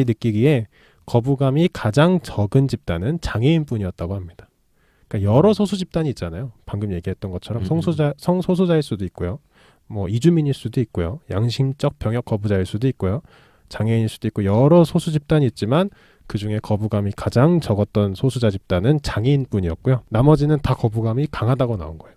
느끼기에 거부감이 가장 적은 집단은 장애인뿐이었다고 합니다. 그러니까 여러 소수 집단이 있잖아요. 방금 얘기했던 것처럼 성소수자일 수도 있고요. 뭐 이주민일 수도 있고요. 양심적 병역 거부자일 수도 있고요. 장애인일 수도 있고 여러 소수 집단이 있지만 그중에 거부감이 가장 적었던 소수자 집단은 장애인뿐이었고요. 나머지는 다 거부감이 강하다고 나온 거예요.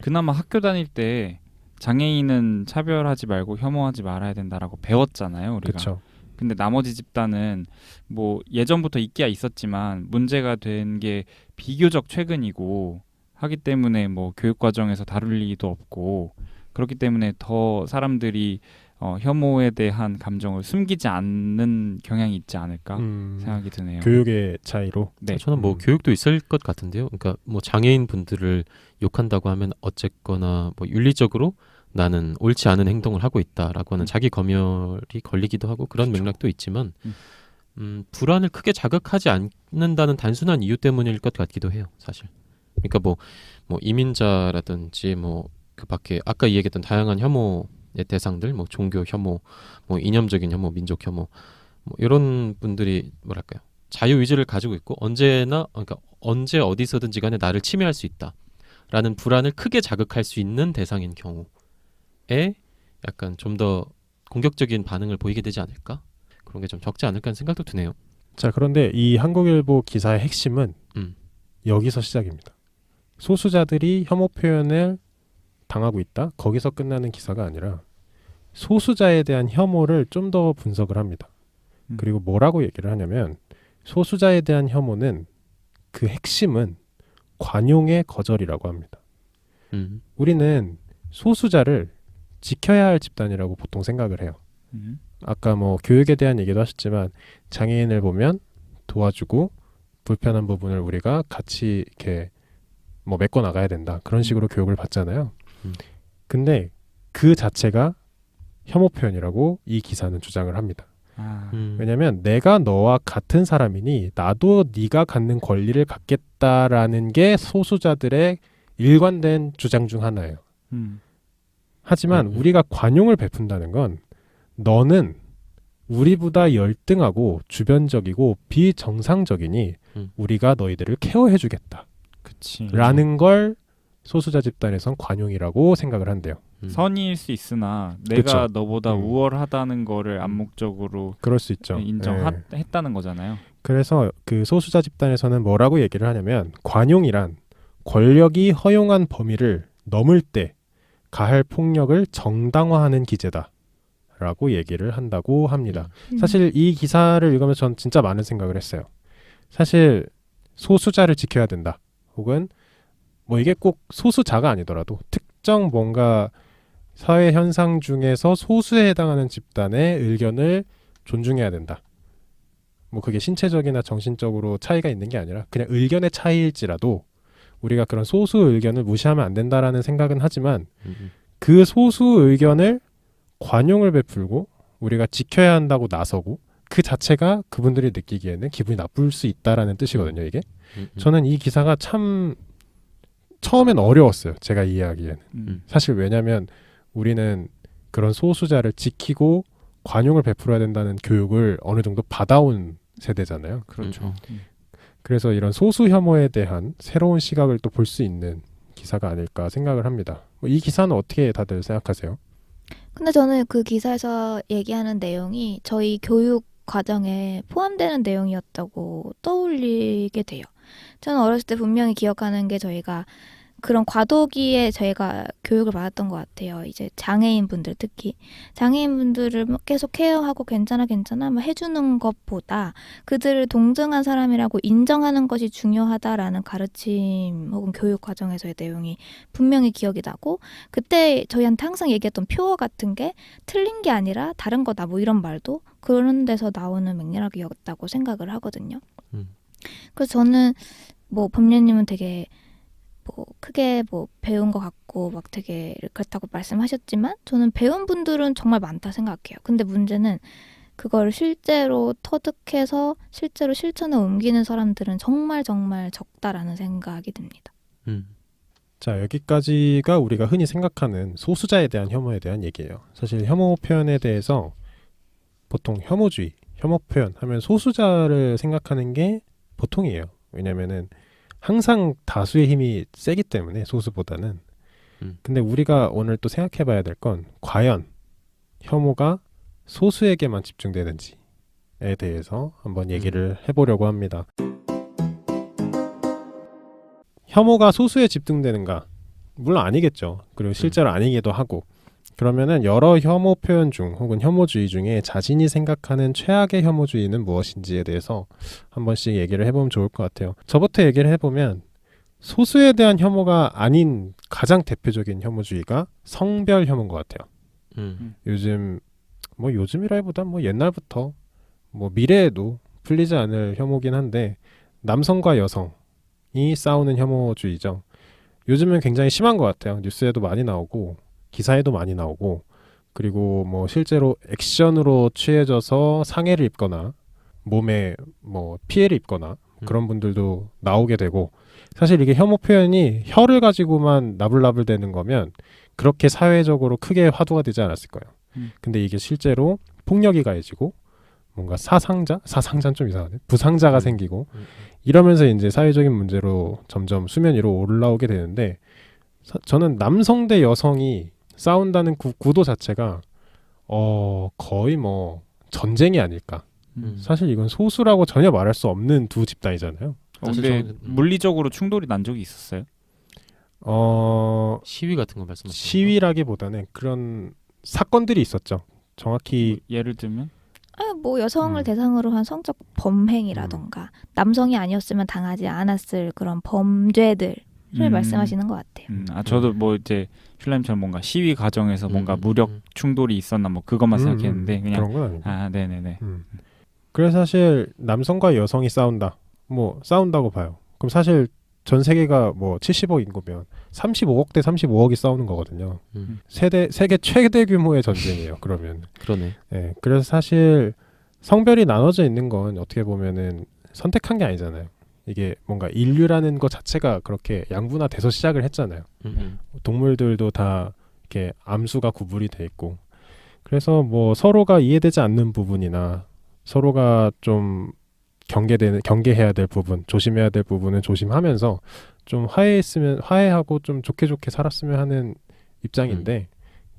그나마 학교 다닐 때 장애인은 차별하지 말고 혐오하지 말아야 된다라고 배웠잖아요, 우리가.
그쵸.
근데 나머지 집단은 뭐 예전부터 있기야 있었지만 문제가 된 게 비교적 최근이고 하기 때문에 뭐 교육 과정에서 다룰 리도 없고 그렇기 때문에 더 사람들이 혐오에 대한 감정을 숨기지 않는 경향이 있지 않을까 생각이 드네요.
교육의 차이로.
네.
저는 뭐 교육도 있을 것 같은데요. 그러니까 뭐 장애인 분들을 욕한다고 하면 어쨌거나 뭐 윤리적으로 나는 옳지 않은 행동을 하고 있다라고 하는 자기 검열이 걸리기도 하고 그런 맥락도 있지만 불안을 크게 자극하지 않는다는 단순한 이유 때문일 것 같기도 해요, 사실. 그러니까 뭐 이민자라든지 뭐 그 밖에 아까 얘기했던 다양한 혐오의 대상들, 뭐 종교 혐오, 뭐 이념적인 혐오, 민족 혐오, 뭐 이런 분들이 뭐랄까요, 자유 의지를 가지고 있고 그러니까 언제 어디서든지 간에 나를 침해할 수 있다라는 불안을 크게 자극할 수 있는 대상인 경우에 약간 좀 더 공격적인 반응을 보이게 되지 않을까? 그런 게 좀 적지 않을까 하는 생각도 드네요.
자, 그런데 이 한국일보 기사의 핵심은 여기서 시작입니다. 소수자들이 혐오 표현을 당하고 있다. 거기서 끝나는 기사가 아니라 소수자에 대한 혐오를 좀 더 분석을 합니다. 그리고 뭐라고 얘기를 하냐면 소수자에 대한 혐오는 그 핵심은 관용의 거절이라고 합니다. 우리는 소수자를 지켜야 할 집단이라고 보통 생각을 해요. 아까 뭐 교육에 대한 얘기도 하셨지만 장애인을 보면 도와주고 불편한 부분을 우리가 같이 이렇게 뭐 메꿔 나가야 된다. 그런 식으로 교육을 받잖아요. 근데 그 자체가 혐오 표현이라고 이 기사는 주장을 합니다. 왜냐하면 내가 너와 같은 사람이니 나도 네가 갖는 권리를 갖겠다라는 게 소수자들의 일관된 주장 중 하나예요. 하지만 우리가 관용을 베푼다는 건 너는 우리보다 열등하고 주변적이고 비정상적이니 우리가 너희들을 케어해주겠다. 라는 걸 소수자 집단에선 관용이라고 생각을 한대요.
선의일 수 있으나 내가
그쵸.
너보다 우월하다는 거를 암묵적으로
그럴 수 있죠.
인정했다는 거잖아요.
그래서 그 소수자 집단에서는 뭐라고 얘기를 하냐면 관용이란 권력이 허용한 범위를 넘을 때 가할 폭력을 정당화하는 기제다라고 얘기를 한다고 합니다. 사실 이 기사를 읽으면서 전 진짜 많은 생각을 했어요. 사실 소수자를 지켜야 된다. 혹은 뭐 이게 꼭 소수자가 아니더라도 특정 뭔가 사회 현상 중에서 소수에 해당하는 집단의 의견을 존중해야 된다. 뭐 그게 신체적이나 정신적으로 차이가 있는 게 아니라 그냥 의견의 차이일지라도 우리가 그런 소수 의견을 무시하면 안 된다라는 생각은 하지만 그 소수 의견을 관용을 베풀고 우리가 지켜야 한다고 나서고 그 자체가 그분들이 느끼기에는 기분이 나쁠 수 있다라는 뜻이거든요. 이게 저는 이 기사가 참 처음엔 어려웠어요. 제가 이해하기에는. 사실 왜냐하면 우리는 그런 소수자를 지키고 관용을 베풀어야 된다는 교육을 어느 정도 받아온 세대잖아요.
그렇죠.
그래서 이런 소수 혐오에 대한 새로운 시각을 또 볼 수 있는 기사가 아닐까 생각을 합니다. 이 기사는 어떻게 다들 생각하세요?
근데 저는 그 기사에서 얘기하는 내용이 저희 교육 과정에 포함되는 내용이었다고 떠올리게 돼요. 저는 어렸을 때 분명히 기억하는 게 저희가 그런 과도기에 저희가 교육을 받았던 것 같아요. 이제 장애인분들 특히 장애인분들을 계속 케어하고 괜찮아 뭐 해주는 것보다 그들을 동등한 사람이라고 인정하는 것이 중요하다라는 가르침 혹은 교육 과정에서의 내용이 분명히 기억이 나고 그때 저희한테 항상 얘기했던 표어 같은 게 틀린 게 아니라 다른 거다 뭐 이런 말도 그런 데서 나오는 맥락이었다고 생각을 하거든요. 그래서 저는 뭐 법률님은 되게 뭐 크게 뭐 배운 것 같고 막 되게 그렇다고 말씀하셨지만 저는 배운 분들은 정말 많다 생각해요. 근데 문제는 그걸 실제로 터득해서 실제로 실천에 옮기는 사람들은 정말 적다라는 생각이 듭니다.
자, 여기까지가 우리가 흔히 생각하는 소수자에 대한 혐오에 대한 얘기예요. 사실 혐오 표현에 대해서 보통 혐오주의, 혐오 표현 하면 소수자를 생각하는 게 보통이에요. 왜냐면은 항상 다수의 힘이 세기 때문에 소수보다는. 근데 우리가 오늘 또 생각해 봐야 될 건 과연 혐오가 소수에게만 집중되는지에 대해서 한번 얘기를 해보려고 합니다. 혐오가 소수에 집중되는가? 물론 아니겠죠. 그리고 실제로 아니기도 하고. 그러면은 여러 혐오 표현 중 혹은 혐오주의 중에 자신이 생각하는 최악의 혐오주의는 무엇인지에 대해서 한 번씩 얘기를 해보면 좋을 것 같아요. 저부터 얘기를 해보면 소수에 대한 혐오가 아닌 가장 대표적인 혐오주의가 성별 혐오인 것 같아요. 요즘 뭐 요즘이라기보다 뭐 옛날부터 뭐 미래에도 풀리지 않을 혐오긴 한데 남성과 여성이 싸우는 혐오주의죠. 요즘은 굉장히 심한 것 같아요. 뉴스에도 많이 나오고 기사에도 많이 나오고 그리고 뭐 실제로 액션으로 취해져서 상해를 입거나 몸에 뭐 피해를 입거나 그런 분들도 나오게 되고 사실 이게 혐오 표현이 혀를 가지고만 나불나불 되는 거면 그렇게 사회적으로 크게 화두가 되지 않았을 거예요. 근데 이게 실제로 폭력이 가해지고 뭔가 사상자는 좀 이상하네. 부상자가 생기고 이러면서 이제 사회적인 문제로 점점 수면 위로 올라오게 되는데 저는 남성 대 여성이 싸운다는 구도 자체가 거의 뭐 전쟁이 아닐까. 사실 이건 소수라고 전혀 말할 수 없는 두 집단이잖아요.
근데 물리적으로 충돌이 난 적이 있었어요?
시위 같은 거 말씀하시는
시위라기보다는 그런 사건들이 있었죠. 정확히
예를 들면
뭐 여성을 대상으로 한 성적 범행이라던가 남성이 아니었으면 당하지 않았을 그런 범죄들을 말씀하시는 것 같아요.
저도 뭐 이제 슐라임처럼 뭔가 시위 과정에서 뭔가 무력 충돌이 있었나 뭐 그것만 생각했는데 그냥
그런 건 아니고.
네네네.
그래서 사실 남성과 여성이 싸운다. 뭐 싸운다고 봐요. 그럼 사실 전 세계가 뭐 70억 인구면 35억 대 35억이 싸우는 거거든요. 세계 최대 규모의 전쟁이에요. 그러면.
그러네.
네, 그래서 사실 성별이 나눠져 있는 건 어떻게 보면은 선택한 게 아니잖아요. 이게 뭔가 인류라는 것 자체가 그렇게 양분화돼서 시작을 했잖아요. 동물들도 다 이렇게 암수가 구분이 돼 있고. 그래서 뭐 서로가 이해되지 않는 부분이나 서로가 좀 경계해야 될 부분, 조심해야 될 부분은 조심하면서 좀 화해하고 좀 좋게 살았으면 하는 입장인데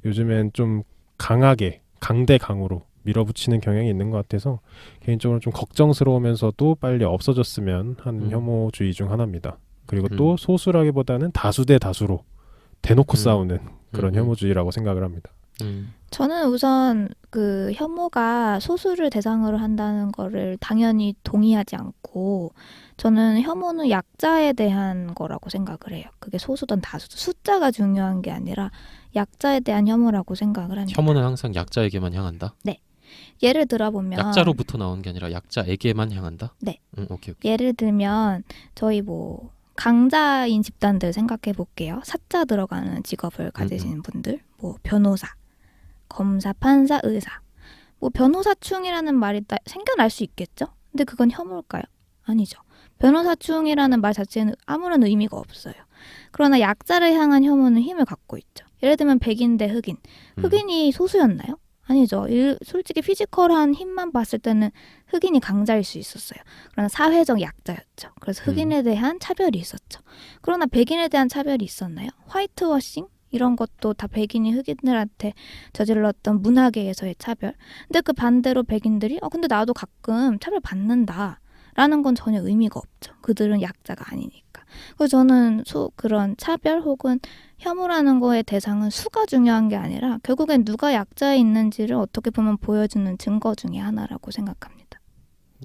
요즘엔 좀 강하게 강대강으로 밀어붙이는 경향이 있는 것 같아서 개인적으로 좀 걱정스러우면서도 빨리 없어졌으면 하는 혐오주의 중 하나입니다. 그리고 또 소수라기보다는 다수 대 다수로 대놓고 싸우는 그런 혐오주의라고 생각을 합니다.
저는 우선 그 혐오가 소수를 대상으로 한다는 거를 당연히 동의하지 않고 저는 혐오는 약자에 대한 거라고 생각을 해요. 그게 소수든 다수든 숫자가 중요한 게 아니라 약자에 대한 혐오라고 생각을 합니다.
혐오는 항상 약자에게만 향한다?
네. 예를 들어보면
약자로부터 나오는 게 아니라 약자에게만 향한다?
네.
오케이.
예를 들면 저희 뭐 강자인 집단들 생각해 볼게요. 사자 들어가는 직업을 가지시는 분들, 뭐 변호사, 검사, 판사, 의사. 뭐 변호사충이라는 말이 생겨날 수 있겠죠? 근데 그건 혐오일까요? 아니죠. 변호사충이라는 말 자체는 아무런 의미가 없어요. 그러나 약자를 향한 혐오는 힘을 갖고 있죠. 예를 들면 백인 대 흑인. 흑인이 소수였나요? 아니죠. 솔직히 피지컬한 힘만 봤을 때는 흑인이 강자일 수 있었어요. 그러나 사회적 약자였죠. 그래서 흑인에 대한 차별이 있었죠. 그러나 백인에 대한 차별이 있었나요? 화이트워싱? 이런 것도 다 백인이 흑인들한테 저질렀던 문화계에서의 차별. 근데 그 반대로 백인들이 근데 나도 가끔 차별 받는다. 라는 건 전혀 의미가 없죠. 그들은 약자가 아니니까. 그래서 저는 그런 차별 혹은 혐오라는 거의 대상은 수가 중요한 게 아니라 결국엔 누가 약자에 있는지를 어떻게 보면 보여주는 증거 중에 하나라고 생각합니다.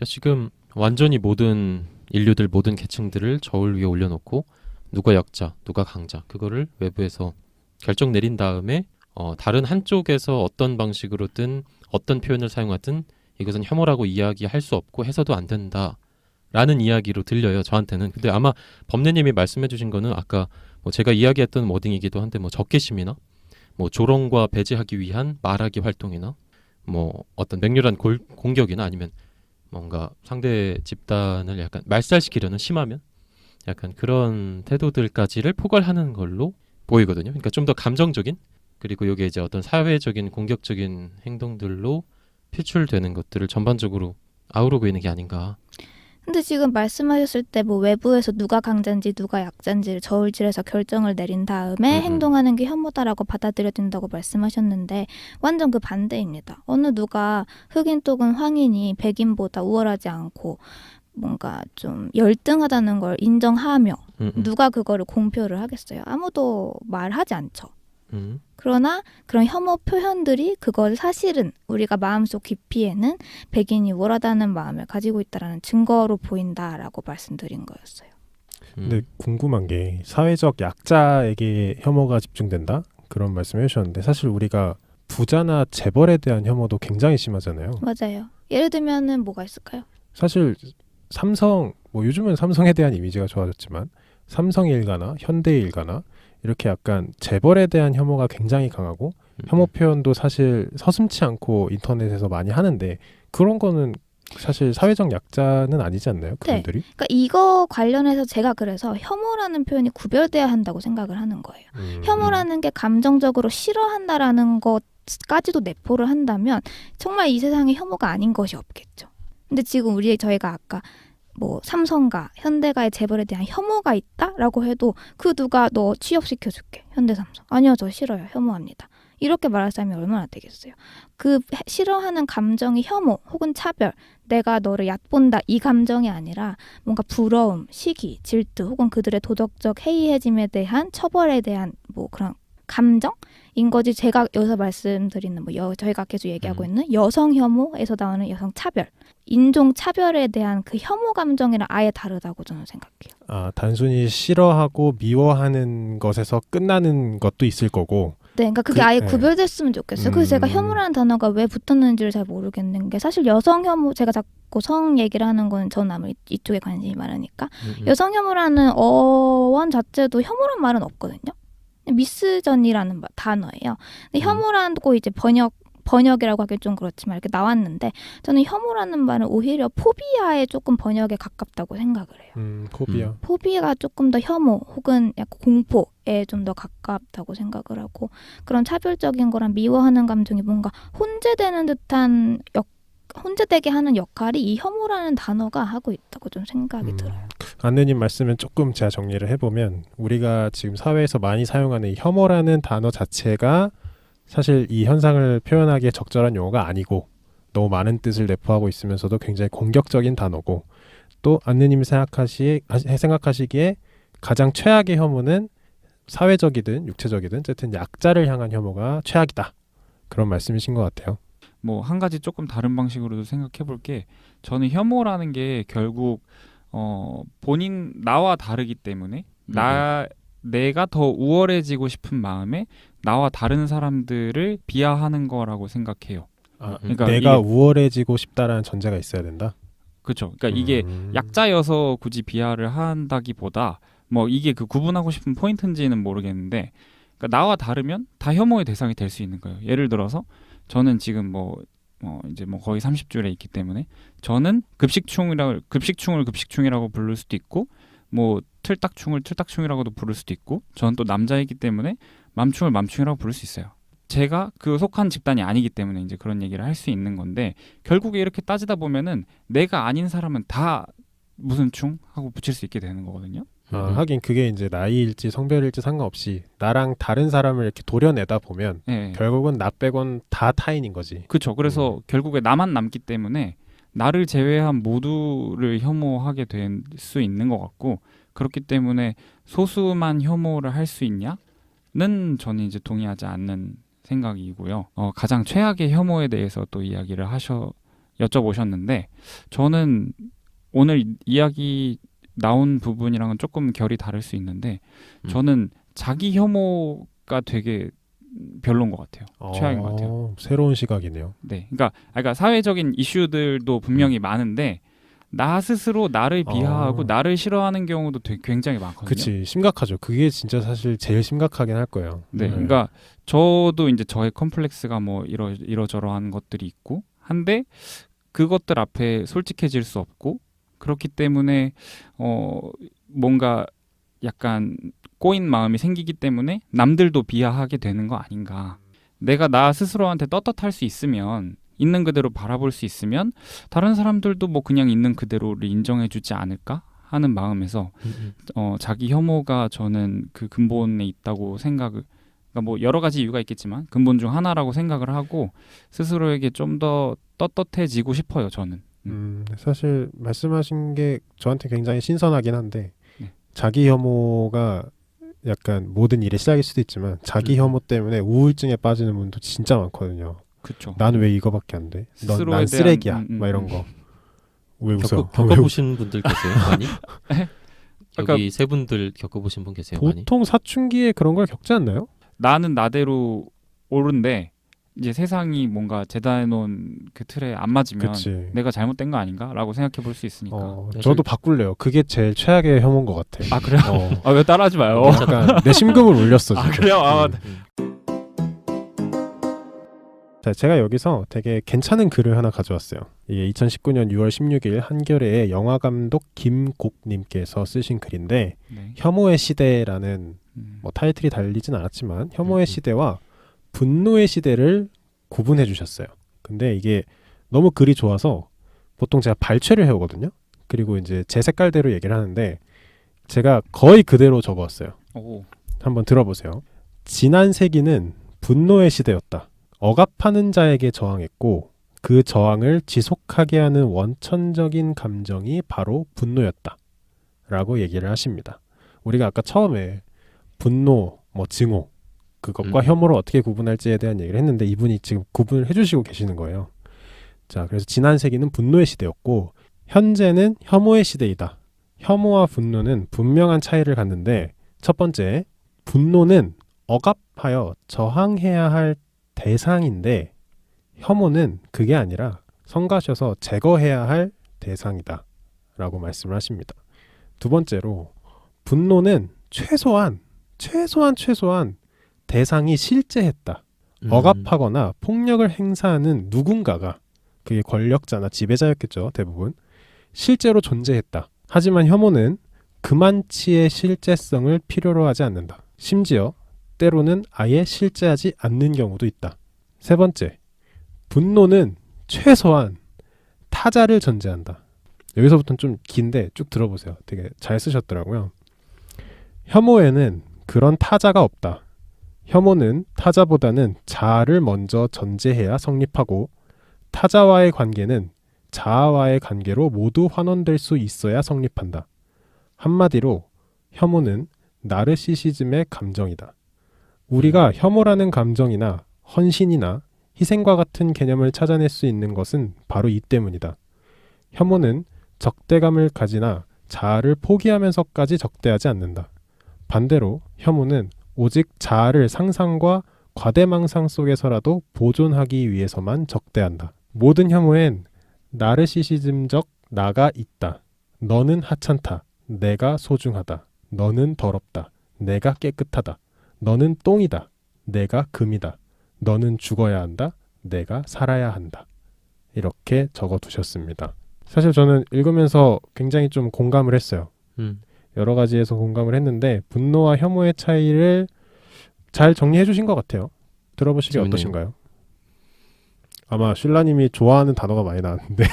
지금 완전히 모든 인류들 모든 계층들을 저울 위에 올려놓고 누가 약자, 누가 강자 그거를 외부에서 결정 내린 다음에 다른 한쪽에서 어떤 방식으로든 어떤 표현을 사용하든 이것은 혐오라고 이야기할 수 없고 해서도 안 된다라는 이야기로 들려요 저한테는. 근데 아마 범례님이 말씀해주신 거는 아까 뭐 제가 이야기했던 워딩이기도 한데 뭐 적개심이나 뭐 조롱과 배제하기 위한 말하기 활동이나 뭐 어떤 맹렬한 공격이나 아니면 뭔가 상대 집단을 약간 말살시키려는 심하면 약간 그런 태도들까지를 포괄하는 걸로 보이거든요. 그러니까 좀 더 감정적인 그리고 이게 이제 어떤 사회적인 공격적인 행동들로 표출되는 것들을 전반적으로 아우르고 있는 게 아닌가.
근데 지금 말씀하셨을 때 뭐 외부에서 누가 강자인지 누가 약자인지를 저울질해서 결정을 내린 다음에 행동하는 게 혐오다라고 받아들여진다고 말씀하셨는데 완전 그 반대입니다. 어느 누가 흑인 또는 황인이 백인보다 우월하지 않고 뭔가 좀 열등하다는 걸 인정하며 누가 그거를 공표를 하겠어요? 아무도 말하지 않죠. 그러나 그런 혐오 표현들이 그걸 사실은 우리가 마음속 깊이에는 백인이 우월하다는 마음을 가지고 있다는 증거로 보인다라고 말씀드린 거였어요.
근데 궁금한 게 사회적 약자에게 혐오가 집중된다? 그런 말씀을 해주셨는데 사실 우리가 부자나 재벌에 대한 혐오도 굉장히 심하잖아요.
맞아요. 예를 들면은 뭐가 있을까요?
사실 삼성, 뭐 요즘은 삼성에 대한 이미지가 좋아졌지만 삼성일가나 현대일가나 이렇게 약간 재벌에 대한 혐오가 굉장히 강하고 혐오 표현도 사실 서슴지 않고 인터넷에서 많이 하는데 그런 거는 사실 사회적 약자는 아니지 않나요? 그분들이?
네. 그러니까 이거 관련해서 제가 그래서 혐오라는 표현이 구별돼야 한다고 생각을 하는 거예요. 혐오라는 게 감정적으로 싫어한다라는 것까지도 내포를 한다면 정말 이 세상에 혐오가 아닌 것이 없겠죠. 근데 지금 저희가 아까 뭐 삼성가, 현대가의 재벌에 대한 혐오가 있다라고 해도 그 누가 너 취업시켜줄게. 현대삼성. 아니요, 저 싫어요. 혐오합니다. 이렇게 말할 사람이 얼마나 되겠어요. 그 싫어하는 감정이 혐오 혹은 차별, 내가 너를 얕본다 이 감정이 아니라 뭔가 부러움, 시기, 질투 혹은 그들의 도덕적 해이해짐에 대한 처벌에 대한 뭐 그런 감정인 거지. 제가 여기서 말씀드리는 저희가 계속 얘기하고 있는 여성 혐오에서 나오는 여성 차별, 인종 차별에 대한 그 혐오 감정이랑 아예 다르다고 저는 생각해요.
단순히 싫어하고 미워하는 것에서 끝나는 것도 있을 거고.
네, 그러니까 그게 아예 구별됐으면 좋겠어요. 그래서 제가 혐오라는 단어가 왜 붙었는지를 잘 모르겠는 게 사실 여성 혐오, 제가 자꾸 성 얘기를 하는 건 전 아무리 이쪽에 관심이 많으니까 여성 혐오라는 어원 자체도 혐오란 말은 없거든요. 미스전이라는 단어예요. 근데 혐오라고 이제 번역이라고 하기 좀 그렇지만 이렇게 나왔는데 저는 혐오라는 말은 오히려 포비아에 조금 번역에 가깝다고 생각을 해요.
포비아.
포비아가 조금 더 혐오 혹은 약간 공포에 좀 더 가깝다고 생각을 하고 그런 차별적인 거랑 미워하는 감정이 뭔가 혼재되는 듯한 혼재되게 하는 역할이 이 혐오라는 단어가 하고 있다고 좀 생각이 들어요.
안느님 말씀은 조금 제가 정리를 해보면 우리가 지금 사회에서 많이 사용하는 이 혐오라는 단어 자체가 사실 이 현상을 표현하기에 적절한 용어가 아니고 너무 많은 뜻을 내포하고 있으면서도 굉장히 공격적인 단어고 또 안느님이 생각하시기에 가장 최악의 혐오는 사회적이든 육체적이든 어쨌든 약자를 향한 혐오가 최악이다. 그런 말씀이신 것 같아요.
뭐 한 가지 조금 다른 방식으로도 생각해 볼게. 저는 혐오라는 게 결국 본인 나와 다르기 때문에 내가 더 우월해지고 싶은 마음에 나와 다른 사람들을 비하하는 거라고 생각해요.
그러니까 내가 우월해지고 싶다라는 전제가 있어야 된다.
그렇죠. 그러니까 이게 약자여서 굳이 비하를 한다기보다 뭐 이게 그 구분하고 싶은 포인트인지는 모르겠는데, 그러니까 나와 다르면 다 혐오의 대상이 될 수 있는 거예요. 예를 들어서 저는 지금 이제 거의 30줄에 있기 때문에 저는 급식충을 급식충이라고 부를 수도 있고 뭐 틀딱충을 틀딱충이라고도 부를 수도 있고 저는 또 남자이기 때문에 맘충을 맘충이라고 부를 수 있어요. 제가 그 속한 집단이 아니기 때문에 이제 그런 얘기를 할 수 있는 건데 결국에 이렇게 따지다 보면은 내가 아닌 사람은 다 무슨 충 하고 붙일 수 있게 되는 거거든요.
하긴 그게 이제 나이일지 성별일지 상관없이 나랑 다른 사람을 이렇게 도려내다 보면 결국은 나 빼곤 다 타인인 거지.
그렇죠. 그래서 결국에 나만 남기 때문에 나를 제외한 모두를 혐오하게 될 수 있는 것 같고, 그렇기 때문에 소수만 혐오를 할 수 있냐는 저는 이제 동의하지 않는 생각이고요. 가장 최악의 혐오에 대해서 또 이야기를 여쭤보셨는데 저는 오늘 이야기 나온 부분이랑은 조금 결이 다를 수 있는데 저는 자기 혐오가 되게 별로인 것 같아요. 최악인 것 같아요.
새로운 시각이네요.
네, 그러니까 사회적인 이슈들도 분명히 많은데 나 스스로 나를 비하하고 나를 싫어하는 경우도 되게 굉장히 많거든요.
그치, 심각하죠. 그게 진짜 사실 제일 심각하긴 할 거예요.
네, 그러니까 저도 이제 저의 컴플렉스가 뭐 이러저러한 것들이 있고 한데 그것들 앞에 솔직해질 수 없고, 그렇기 때문에 뭔가 약간 꼬인 마음이 생기기 때문에 남들도 비하하게 되는 거 아닌가. 내가 나 스스로한테 떳떳할 수 있으면, 있는 그대로 바라볼 수 있으면 다른 사람들도 뭐 그냥 있는 그대로를 인정해주지 않을까 하는 마음에서 자기 혐오가 저는 그 근본에 있다고 생각을, 그러니까 뭐 여러 가지 이유가 있겠지만 근본 중 하나라고 생각을 하고 스스로에게 좀 더 떳떳해지고 싶어요. 저는.
사실 말씀하신 게 저한테 굉장히 신선하긴 한데 자기 혐오가 약간 모든 일의 시작일 수도 있지만 자기 혐오 때문에 우울증에 빠지는 분도 진짜 많거든요.
그렇죠.
난 왜 이거밖에 안 돼? 난 쓰레기야. 막 이런 거. 왜 웃어?
겪어보신 분들 계세요? 많이? 여기 세 분들 겪어보신 분 계세요?
보통 많이? 사춘기에 그런 걸 겪지 않나요?
나는 나대로 옳은데 이제 세상이 뭔가 재단해놓은 그 틀에 안 맞으면 내가 잘못된 거 아닌가? 라고 생각해 볼 수 있으니까.
저도 바꿀래요. 그게 제일 최악의 혐오인 것 같아.
아 그래요? 왜 따라하지 마요.
약간 내 심금을 울렸어.
아 그래요?
자, 제가 여기서 되게 괜찮은 글을 하나 가져왔어요. 이게 2019년 6월 16일 한겨레의 영화감독 김곡님께서 쓰신 글인데 혐오의 시대라는 뭐 타이틀이 달리진 않았지만 혐오의 시대와 분노의 시대를 구분해 주셨어요. 근데 이게 너무 글이 좋아서 보통 제가 발췌를 해오거든요. 그리고 이제 제 색깔대로 얘기를 하는데 제가 거의 그대로 적어왔어요. 한번 들어보세요. 지난 세기는 분노의 시대였다. 억압하는 자에게 저항했고 그 저항을 지속하게 하는 원천적인 감정이 바로 분노였다. 라고 얘기를 하십니다. 우리가 아까 처음에 분노, 증오 그것과 혐오를 어떻게 구분할지에 대한 얘기를 했는데 이분이 지금 구분을 해주시고 계시는 거예요. 자, 그래서 지난 세기는 분노의 시대였고 현재는 혐오의 시대이다. 혐오와 분노는 분명한 차이를 갖는데 첫 번째, 분노는 억압하여 저항해야 할 대상인데 혐오는 그게 아니라 성가셔서 제거해야 할 대상이다. 라고 말씀을 하십니다. 두 번째로 분노는 최소한 대상이 실제했다. 억압하거나 폭력을 행사하는 누군가가, 그게 권력자나 지배자였겠죠. 대부분. 실제로 존재했다. 하지만 혐오는 그만치의 실제성을 필요로 하지 않는다. 심지어 때로는 아예 실제하지 않는 경우도 있다. 세 번째, 분노는 최소한 타자를 전제한다. 여기서부터는 좀 긴데 쭉 들어보세요. 되게 잘 쓰셨더라고요. 혐오에는 그런 타자가 없다. 혐오는 타자보다는 자아를 먼저 전제해야 성립하고 타자와의 관계는 자아와의 관계로 모두 환원될 수 있어야 성립한다. 한마디로 혐오는 나르시시즘의 감정이다. 우리가 혐오라는 감정이나 헌신이나 희생과 같은 개념을 찾아낼 수 있는 것은 바로 이 때문이다. 혐오는 적대감을 가지나 자아를 포기하면서까지 적대하지 않는다. 반대로 혐오는 오직 자아를 상상과 과대망상 속에서라도 보존하기 위해서만 적대한다. 모든 혐오엔 나르시시즘적 나가 있다. 너는 하찮다. 내가 소중하다. 너는 더럽다. 내가 깨끗하다. 너는 똥이다. 내가 금이다. 너는 죽어야 한다. 내가 살아야 한다. 이렇게 적어두셨습니다. 사실 저는 읽으면서 굉장히 좀 공감을 했어요. 여러 가지에서 공감을 했는데 분노와 혐오의 차이를 잘 정리해 주신 것 같아요. 들어보시기
재밌네요.
어떠신가요? 아마 슐라님이 좋아하는 단어가 많이 나왔는데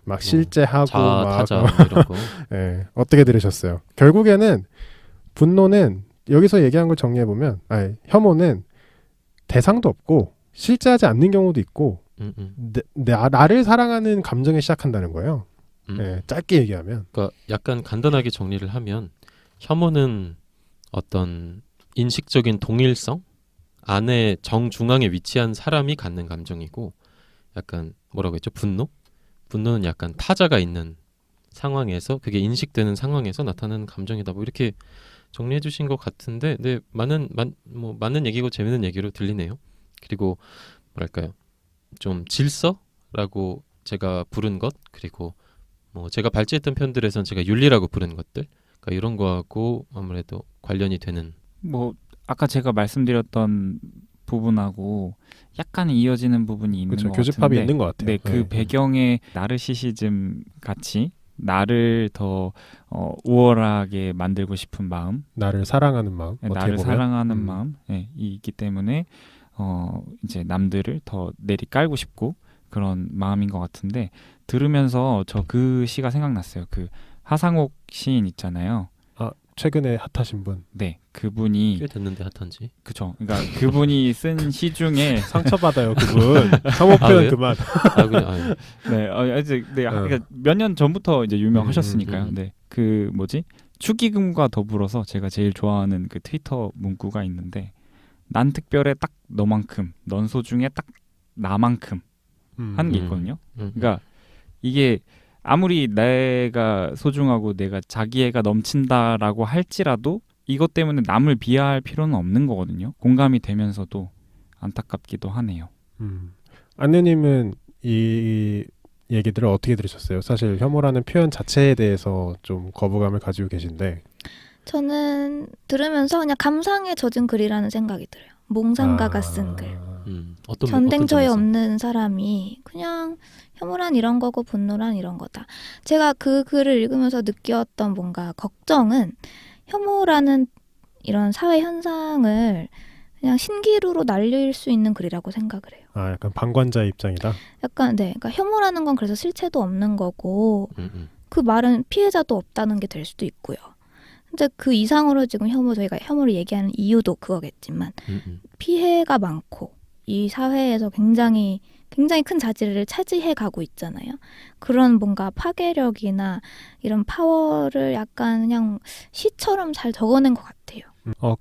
막 실제하고
자아,
막
타자 이런 거.
네, 어떻게 들으셨어요? 결국에는 분노는 여기서 얘기한 걸 정리해 보면 혐오는 대상도 없고 실제하지 않는 경우도 있고 나를 사랑하는 감정에 시작한다는 거예요. 네, 짧게 얘기하면.
그러니까 약간 간단하게 정리를 하면 혐오는 어떤 인식적인 동일성 안에 정중앙에 위치한 사람이 갖는 감정이고, 약간 뭐라고 했죠? 분노는 약간 타자가 있는 상황에서, 그게 인식되는 상황에서 나타나는 감정이다. 뭐 이렇게 정리해 주신 것 같은데, 네, 많은 얘기고 재밌는 얘기로 들리네요. 그리고 뭐랄까요, 좀 질서라고 제가 부른 것, 그리고 뭐 제가 발제했던 편들에선 제가 윤리라고 부른 것들, 그러니까 이런 거하고 아무래도 관련이 되는.
뭐 아까 제가 말씀드렸던 부분하고 약간 이어지는 부분이 있는
그렇죠.
것
교집합이
같은데,
있는 것 같아요.
네, 그 배경에 나르시시즘 같이 나를 더 우월하게 만들고 싶은 마음,
나를 사랑하는 마음,
네,
어떻게
나를
보면.
사랑하는 마음, 네, 있기 때문에 이제 남들을 더 내리 깔고 싶고 그런 마음인 것 같은데, 들으면서 저 그 시가 생각났어요. 그 하상옥 시인 있잖아요.
최근에 핫하신 분.
네, 그분이
꽤 됐는데 핫한지.
그쵸. 그러니까 그분이 쓴 시 중에
상처받아요 그분. 혐오 표현
왜요?
그만.
그냥
네, 이제 그러니까 몇 년 전부터 이제 유명하셨으니까요. 네, 그 뭐지? 축의금과 더불어서 제가 제일 좋아하는 그 트위터 문구가 있는데, 난 특별해 딱 너만큼, 넌 소중해 딱 나만큼 하는 게 있거든요. 그러니까 이게 아무리 내가 소중하고 내가 자기애가 넘친다라고 할지라도 이것 때문에 남을 비하할 필요는 없는 거거든요. 공감이 되면서도 안타깝기도 하네요.
안느님은 이 얘기들을 어떻게 들으셨어요? 사실 혐오라는 표현 자체에 대해서 좀 거부감을 가지고 계신데.
저는 들으면서 그냥 감상에 젖은 글이라는 생각이 들어요. 몽상가가 쓴 글. 전댕처에 없는 사람이 그냥 혐오란 이런 거고 분노란 이런 거다. 제가 그 글을 읽으면서 느꼈던 뭔가 걱정은 혐오라는 이런 사회 현상을 그냥 신기루로 날릴 수 있는 글이라고 생각을 해요.
약간 방관자 입장이다.
약간 그러니까 혐오라는 건 그래서 실체도 없는 거고 그 말은 피해자도 없다는 게 될 수도 있고요. 근데 그 이상으로 지금 저희가 혐오를 얘기하는 이유도 그거겠지만 피해가 많고 이 사회에서 굉장히 큰 자질을 차지해 가고 있잖아요. 그런 뭔가 파괴력이나 이런 파워를 약간 그냥 시처럼 잘 적어낸 것 같아요.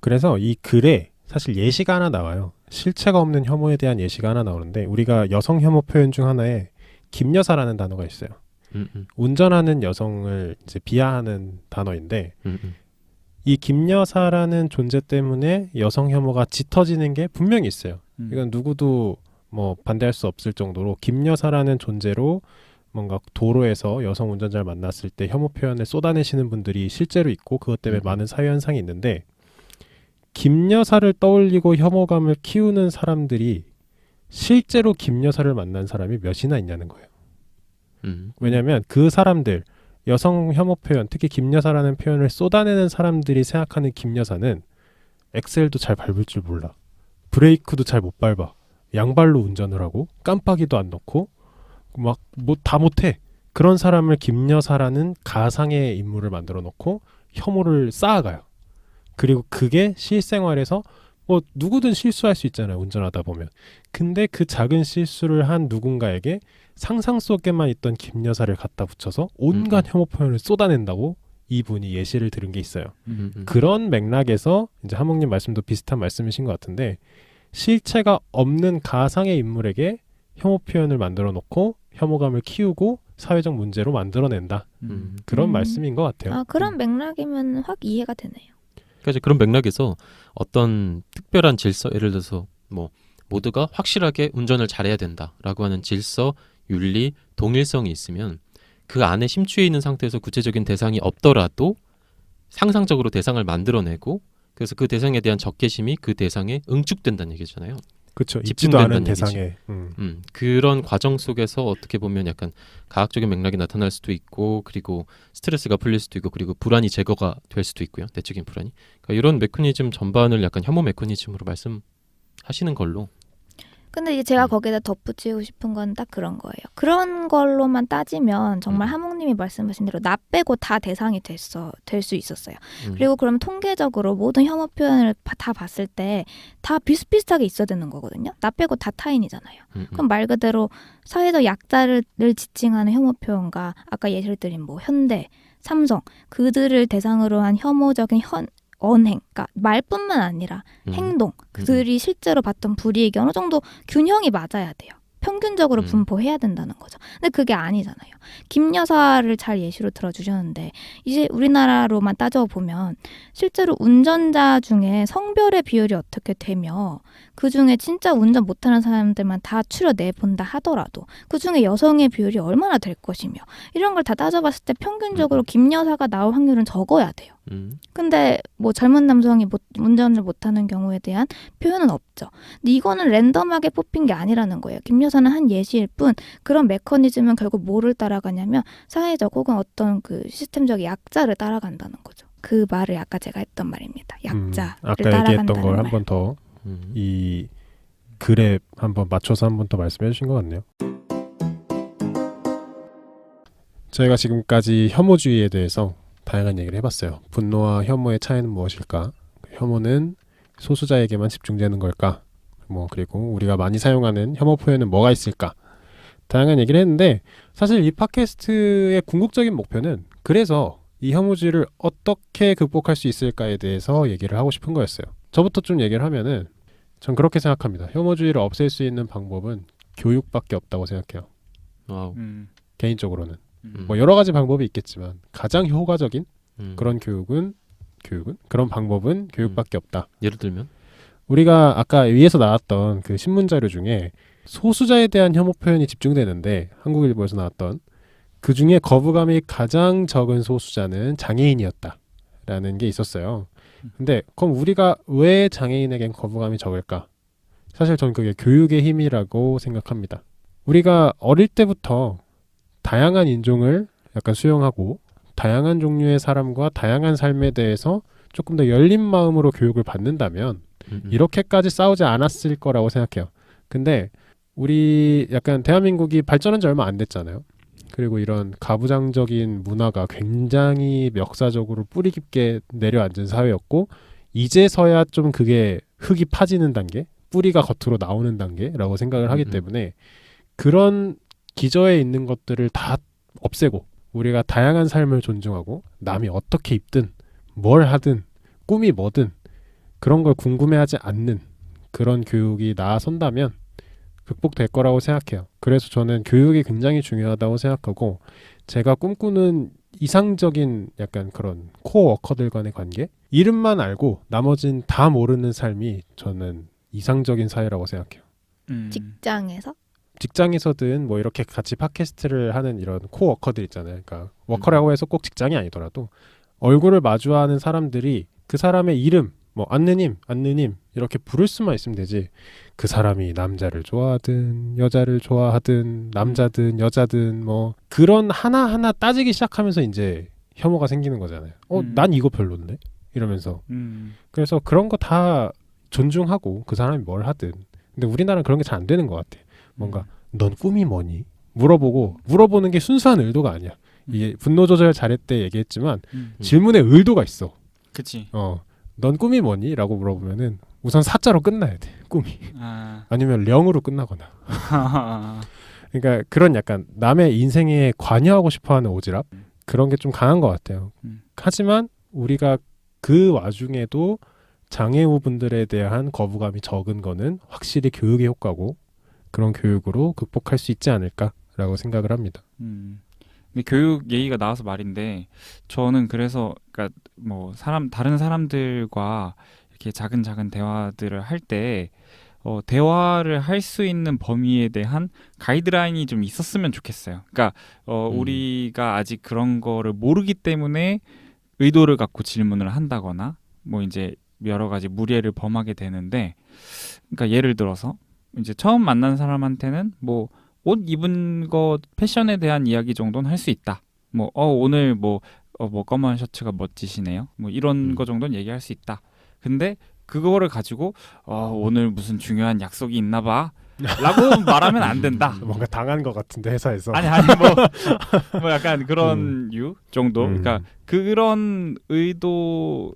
그래서 이 글에 사실 예시가 하나 나와요. 실체가 없는 혐오에 대한 예시가 하나 나오는데, 우리가 여성 혐오 표현 중 하나에 김여사라는 단어가 있어요. 운전하는 여성을 이제 비하하는 단어인데, 이 김여사라는 존재 때문에 여성 혐오가 짙어지는 게 분명히 있어요. 이건 누구도 뭐 반대할 수 없을 정도로 김여사라는 존재로 뭔가 도로에서 여성 운전자를 만났을 때 혐오 표현을 쏟아내시는 분들이 실제로 있고, 그것 때문에 많은 사회 현상이 있는데, 김여사를 떠올리고 혐오감을 키우는 사람들이 실제로 김여사를 만난 사람이 몇이나 있냐는 거예요. 왜냐하면 그 사람들, 여성 혐오 표현, 특히 김여사라는 표현을 쏟아내는 사람들이 생각하는 김여사는 엑셀도 잘 밟을 줄 몰라, 브레이크도 잘 못 밟아, 양발로 운전을 하고 깜빡이도 안 넣고 막 뭐 다 못해. 그런 사람을 김여사라는 가상의 인물을 만들어 놓고 혐오를 쌓아가요. 그리고 그게 실생활에서 누구든 실수할 수 있잖아요. 운전하다 보면. 근데 그 작은 실수를 한 누군가에게 상상 속에만 있던 김 여사를 갖다 붙여서 온갖 혐오 표현을 쏟아낸다고 이분이 예시를 들은 게 있어요. 그런 맥락에서 이제 하몽님 말씀도 비슷한 말씀이신 것 같은데 실체가 없는 가상의 인물에게 혐오 표현을 만들어 놓고 혐오감을 키우고 사회적 문제로 만들어낸다. 그런 말씀인 것 같아요.
그런 맥락이면 확 이해가 되네요.
그러니까 그런 맥락에서 어떤 특별한 질서, 예를 들어서 뭐 모두가 확실하게 운전을 잘해야 된다라고 하는 질서, 윤리, 동일성이 있으면 그 안에 심취해 있는 상태에서 구체적인 대상이 없더라도 상상적으로 대상을 만들어내고 그래서 그 대상에 대한 적개심이 그 대상에 응축된다는 얘기잖아요.
그렇죠. 있지도 않은
집중된다는
대상에.
그런 과정 속에서 어떻게 보면 약간 과학적인 맥락이 나타날 수도 있고 그리고 스트레스가 풀릴 수도 있고 그리고 불안이 제거가 될 수도 있고요. 내적인 불안이. 그러니까 이런 메커니즘 전반을 약간 혐오 메커니즘으로 말씀하시는 걸로.
근데 이제 제가 거기다 덧붙이고 싶은 건 딱 그런 거예요. 그런 걸로만 따지면 정말 하몽님이 말씀하신 대로 나 빼고 다 대상이 될 수 있었어요. 그리고 그럼 통계적으로 모든 혐오 표현을 다 봤을 때 다 비슷비슷하게 있어야 되는 거거든요. 나 빼고 다 타인이잖아요. 그럼 말 그대로 사회적 약자를 지칭하는 혐오 표현과 아까 예시를 드린 뭐 현대, 삼성 그들을 대상으로 한 혐오적인 언행, 그러니까 말뿐만 아니라 행동, 그들이 실제로 봤던 불이익이 어느 정도 균형이 맞아야 돼요. 평균적으로 분포해야 된다는 거죠. 근데 그게 아니잖아요. 김 여사를 잘 예시로 들어주셨는데 이제 우리나라로만 따져보면 실제로 운전자 중에 성별의 비율이 어떻게 되며 그중에 진짜 운전 못하는 사람들만 다 추려내본다 하더라도 그중에 여성의 비율이 얼마나 될 것이며 이런 걸 다 따져봤을 때 평균적으로 김 여사가 나올 확률은 적어야 돼요. 근데 뭐 젊은 남성이 운전을 못하는 경우에 대한 표현은 없죠. 근데 이거는 랜덤하게 뽑힌 게 아니라는 거예요. 김 여사는 한 예시일 뿐 그런 메커니즘은 결국 뭐를 따라가냐면 사회적 혹은 어떤 그 시스템적 약자를 따라간다는 거죠. 그 말을 아까 제가 했던 말입니다. 약자를
아까
따라간다는
얘기했던 걸
말.
한 번 더 이 글에 한번 맞춰서 한 번 더 말씀해 주신 것 같네요. 저희가 지금까지 혐오주의에 대해서 다양한 얘기를 해봤어요. 분노와 혐오의 차이는 무엇일까? 혐오는 소수자에게만 집중되는 걸까? 그리고 우리가 많이 사용하는 혐오 표현은 뭐가 있을까? 다양한 얘기를 했는데 사실 이 팟캐스트의 궁극적인 목표는 그래서 이 혐오주의를 어떻게 극복할 수 있을까에 대해서 얘기를 하고 싶은 거였어요. 저부터 좀 얘기를 하면은 전 그렇게 생각합니다. 혐오주의를 없앨 수 있는 방법은 교육밖에 없다고 생각해요.
와우.
개인적으로는. 여러 가지 방법이 있겠지만 가장 효과적인 그런 그런 방법은 교육밖에 없다.
예를 들면
우리가 아까 위에서 나왔던 그 신문 자료 중에 소수자에 대한 혐오 표현이 집중되는데 한국일보에서 나왔던 그 중에 거부감이 가장 적은 소수자는 장애인이었다라는 게 있었어요. 근데 그럼 우리가 왜 장애인에겐 거부감이 적을까? 사실 전 그게 교육의 힘이라고 생각합니다. 우리가 어릴 때부터 다양한 인종을 약간 수용하고 다양한 종류의 사람과 다양한 삶에 대해서 조금 더 열린 마음으로 교육을 받는다면 이렇게까지 싸우지 않았을 거라고 생각해요. 근데 우리 약간 대한민국이 발전한 지 얼마 안 됐잖아요. 그리고 이런 가부장적인 문화가 굉장히 역사적으로 뿌리 깊게 내려앉은 사회였고 이제서야 좀 그게 흙이 파지는 단계, 뿌리가 겉으로 나오는 단계라고 생각을 하기 때문에 그런 기저에 있는 것들을 다 없애고 우리가 다양한 삶을 존중하고 남이 어떻게 입든 뭘 하든 꿈이 뭐든 그런 걸 궁금해하지 않는 그런 교육이 나선다면 극복될 거라고 생각해요. 그래서 저는 교육이 굉장히 중요하다고 생각하고 제가 꿈꾸는 이상적인 약간 그런 코어 워커들 간의 관계 이름만 알고 나머진 다 모르는 삶이 저는 이상적인 사회라고 생각해요. 직장에서든 이렇게 같이 팟캐스트를 하는 이런 코워커들 있잖아요. 그러니까 워커라고 해서 꼭 직장이 아니더라도 얼굴을 마주하는 사람들이 그 사람의 이름 안느님 이렇게 부를 수만 있으면 되지 그 사람이 남자를 좋아하든 여자를 좋아하든 남자든 여자든 그런 하나하나 따지기 시작하면서 이제 혐오가 생기는 거잖아요. 난 이거 별론데? 이러면서 그래서 그런 거 다 존중하고 그 사람이 뭘 하든 근데 우리나라는 그런 게 잘 안 되는 것 같아. 뭔가 넌 꿈이 뭐니? 물어보는 게 순수한 의도가 아니야. 이게 분노 조절 잘했대 얘기했지만 질문에 의도가 있어.
그치.
넌 꿈이 뭐니? 라고 물어보면은 우선 사자로 끝나야 돼 꿈이. 아니면 령으로 끝나거나. 그러니까 그런 약간 남의 인생에 관여하고 싶어하는 오지랖 그런 게 좀 강한 것 같아요. 하지만 우리가 그 와중에도 장애우분들에 대한 거부감이 적은 거는 확실히 교육의 효과고 그런 교육으로 극복할 수 있지 않을까라고 생각을 합니다.
근데 교육 얘기가 나와서 말인데 저는 그래서 그러니까 뭐 다른 사람들과 이렇게 작은 대화들을 할 때 대화를 할 수 있는 범위에 대한 가이드라인이 좀 있었으면 좋겠어요. 그러니까 우리가 아직 그런 거를 모르기 때문에 의도를 갖고 질문을 한다거나 뭐 이제 여러 가지 무례를 범하게 되는데, 그러니까 예를 들어서 이제 처음 만난 사람한테는 뭐 옷 입은 거 패션에 대한 이야기 정도는 할 수 있다. 뭐 오늘 뭐 검은 셔츠가 멋지시네요. 뭐 이런 거 정도는 얘기할 수 있다. 근데 그거를 가지고 오늘 무슨 중요한 약속이 있나 봐 라고 말하면 안 된다.
뭔가 당한 것 같은데 회사에서.
아니 뭐 약간 그런 유 정도. 그러니까 그런 의도로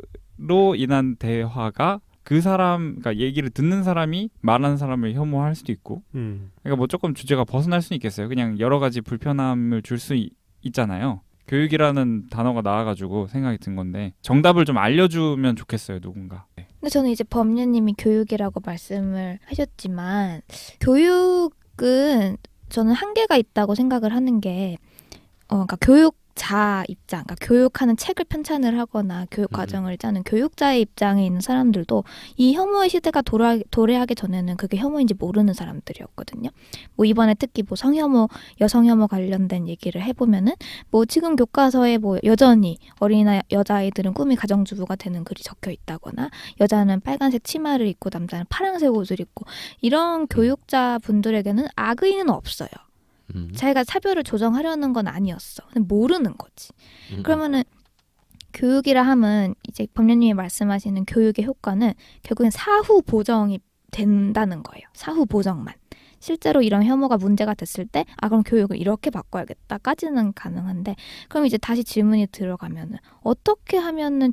인한 대화가 그 사람, 그러니까 얘기를 듣는 사람이 말하는 사람을 혐오할 수도 있고. 그러니까 뭐 조금 주제가 벗어날 수는 있겠어요. 그냥 여러 가지 불편함을 줄 수 있잖아요. 교육이라는 단어가 나와가지고 생각이 든 건데 정답을 좀 알려주면 좋겠어요, 누군가.
근데 저는 이제 법률님이 교육이라고 말씀을 하셨지만 교육은 저는 한계가 있다고 생각을 하는 게 그러니까 교육자 입장, 그러니까 교육하는 책을 편찬을 하거나 교육 과정을 짜는 교육자의 입장에 있는 사람들도 이 혐오의 시대가 도래하기 전에는 그게 혐오인지 모르는 사람들이었거든요. 뭐 이번에 특히 뭐 성혐오, 여성혐오 관련된 얘기를 해보면은 뭐 지금 교과서에 뭐 여전히 어린이나 여자아이들은 꿈이 가정주부가 되는 글이 적혀 있다거나 여자는 빨간색 치마를 입고 남자는 파란색 옷을 입고 이런 교육자 분들에게는 악의는 없어요. 자기가 차별을 조정하려는 건 아니었어. 근데 모르는 거지. 그러면은 교육이라 하면 이제 법률님이 말씀하시는 교육의 효과는 결국엔 사후 보정이 된다는 거예요. 사후 보정만. 실제로 이런 혐오가 문제가 됐을 때 그럼 교육을 이렇게 바꿔야겠다까지는 가능한데 그럼 이제 다시 질문이 들어가면은 어떻게 하면은